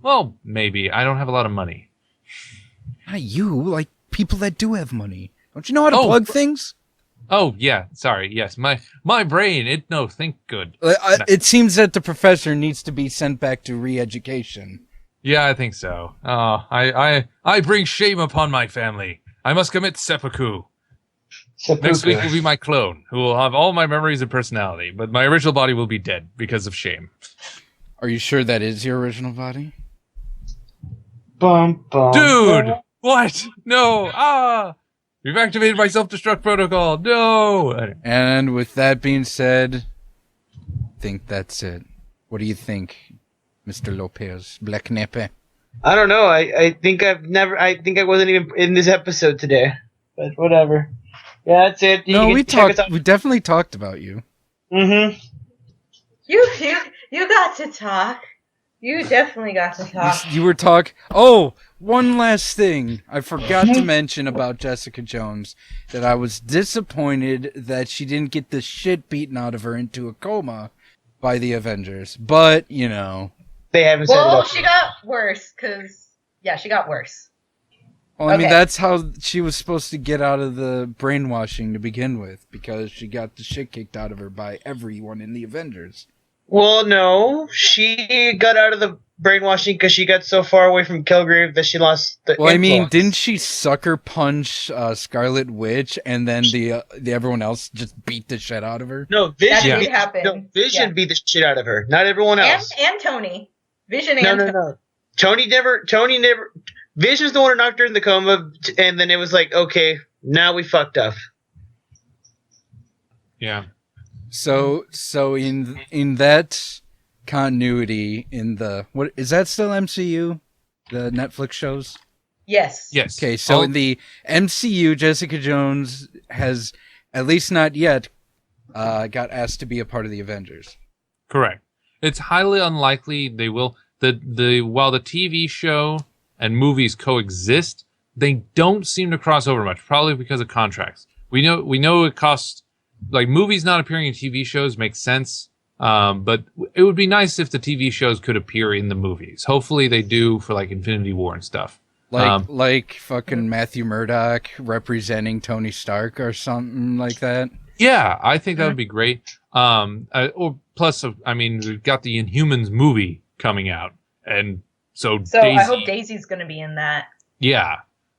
Well, maybe. I don't have a lot of money. Not you, like people that do have money. Don't you know how to Oh, plug things? Oh, yeah. Sorry. Yes. My brain, think good. It seems that the professor needs to be sent back to re-education. Yeah, I think so. Oh, I bring shame upon my family. I must commit seppuku. Next week will be my clone, who will have all my memories and personality, but my original body will be dead because of shame. Are you sure that is your original body? Bum, bum, Dude! bum. What? No! Ah! We've activated my self-destruct protocol. No! And with that being said, I think that's it. What do you think, Mr. Lopez? Black Nepe? I don't know. I think I wasn't even in this episode today. But whatever. Yeah, that's it. No, You we can check us talked. out. We definitely talked about you. Mm-hmm. You got to talk. You definitely got to talk. You were talk. Oh, one last thing I forgot to mention about Jessica Jones, that I was disappointed that she didn't get the shit beaten out of her into a coma by the Avengers. But, you know. They haven't set it Well, up. she got worse because she got worse. Well, I mean, Okay. that's how she was supposed to get out of the brainwashing to begin with, because she got the shit kicked out of her by everyone in the Avengers. Well, no, she got out of the brainwashing because she got so far away from Kilgrave that she lost the Well, I mean, influence. didn't she sucker punch Scarlet Witch, and then the everyone else just beat the shit out of her? No, That Vision. did happen. No, Vision Yeah. beat the shit out of her. Not everyone else. And Tony. Vision and No, Tony. no. Tony never. Vision's the one who knocked her in the coma, and then it was like, okay, now we fucked up. Yeah. So in that continuity, in the what is that still MCU, the Netflix shows? Yes. Yes. Okay, so in the MCU, Jessica Jones has, at least not yet, got asked to be a part of the Avengers. Correct. It's highly unlikely they will. While the TV show and movies coexist, they don't seem to cross over much. Probably because of contracts. We know it costs. Like, movies not appearing in TV shows makes sense. But it would be nice if the TV shows could appear in the movies. Hopefully they do for like Infinity War and stuff. Like fucking Matthew Murdock representing Tony Stark or something like that. Yeah, I think that would be great. Plus, I mean, we've got the Inhumans movie coming out, and so Daisy, I hope Daisy's going to be in that. yeah,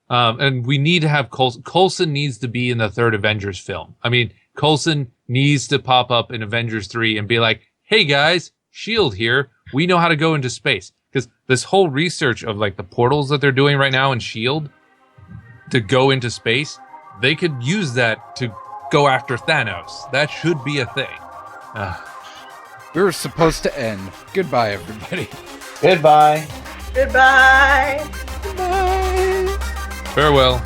and we need to have Coulson. Coulson needs to be in the third Avengers film. I mean, Coulson needs to pop up in Avengers 3 and be like, "Hey guys, Shield here. We know how to go into space." Because this whole research of like the portals that they're doing right now in Shield to go into space, they could use that to go after Thanos. That should be a thing. We were supposed to end. Goodbye, everybody. Goodbye. Goodbye. Bye. Farewell.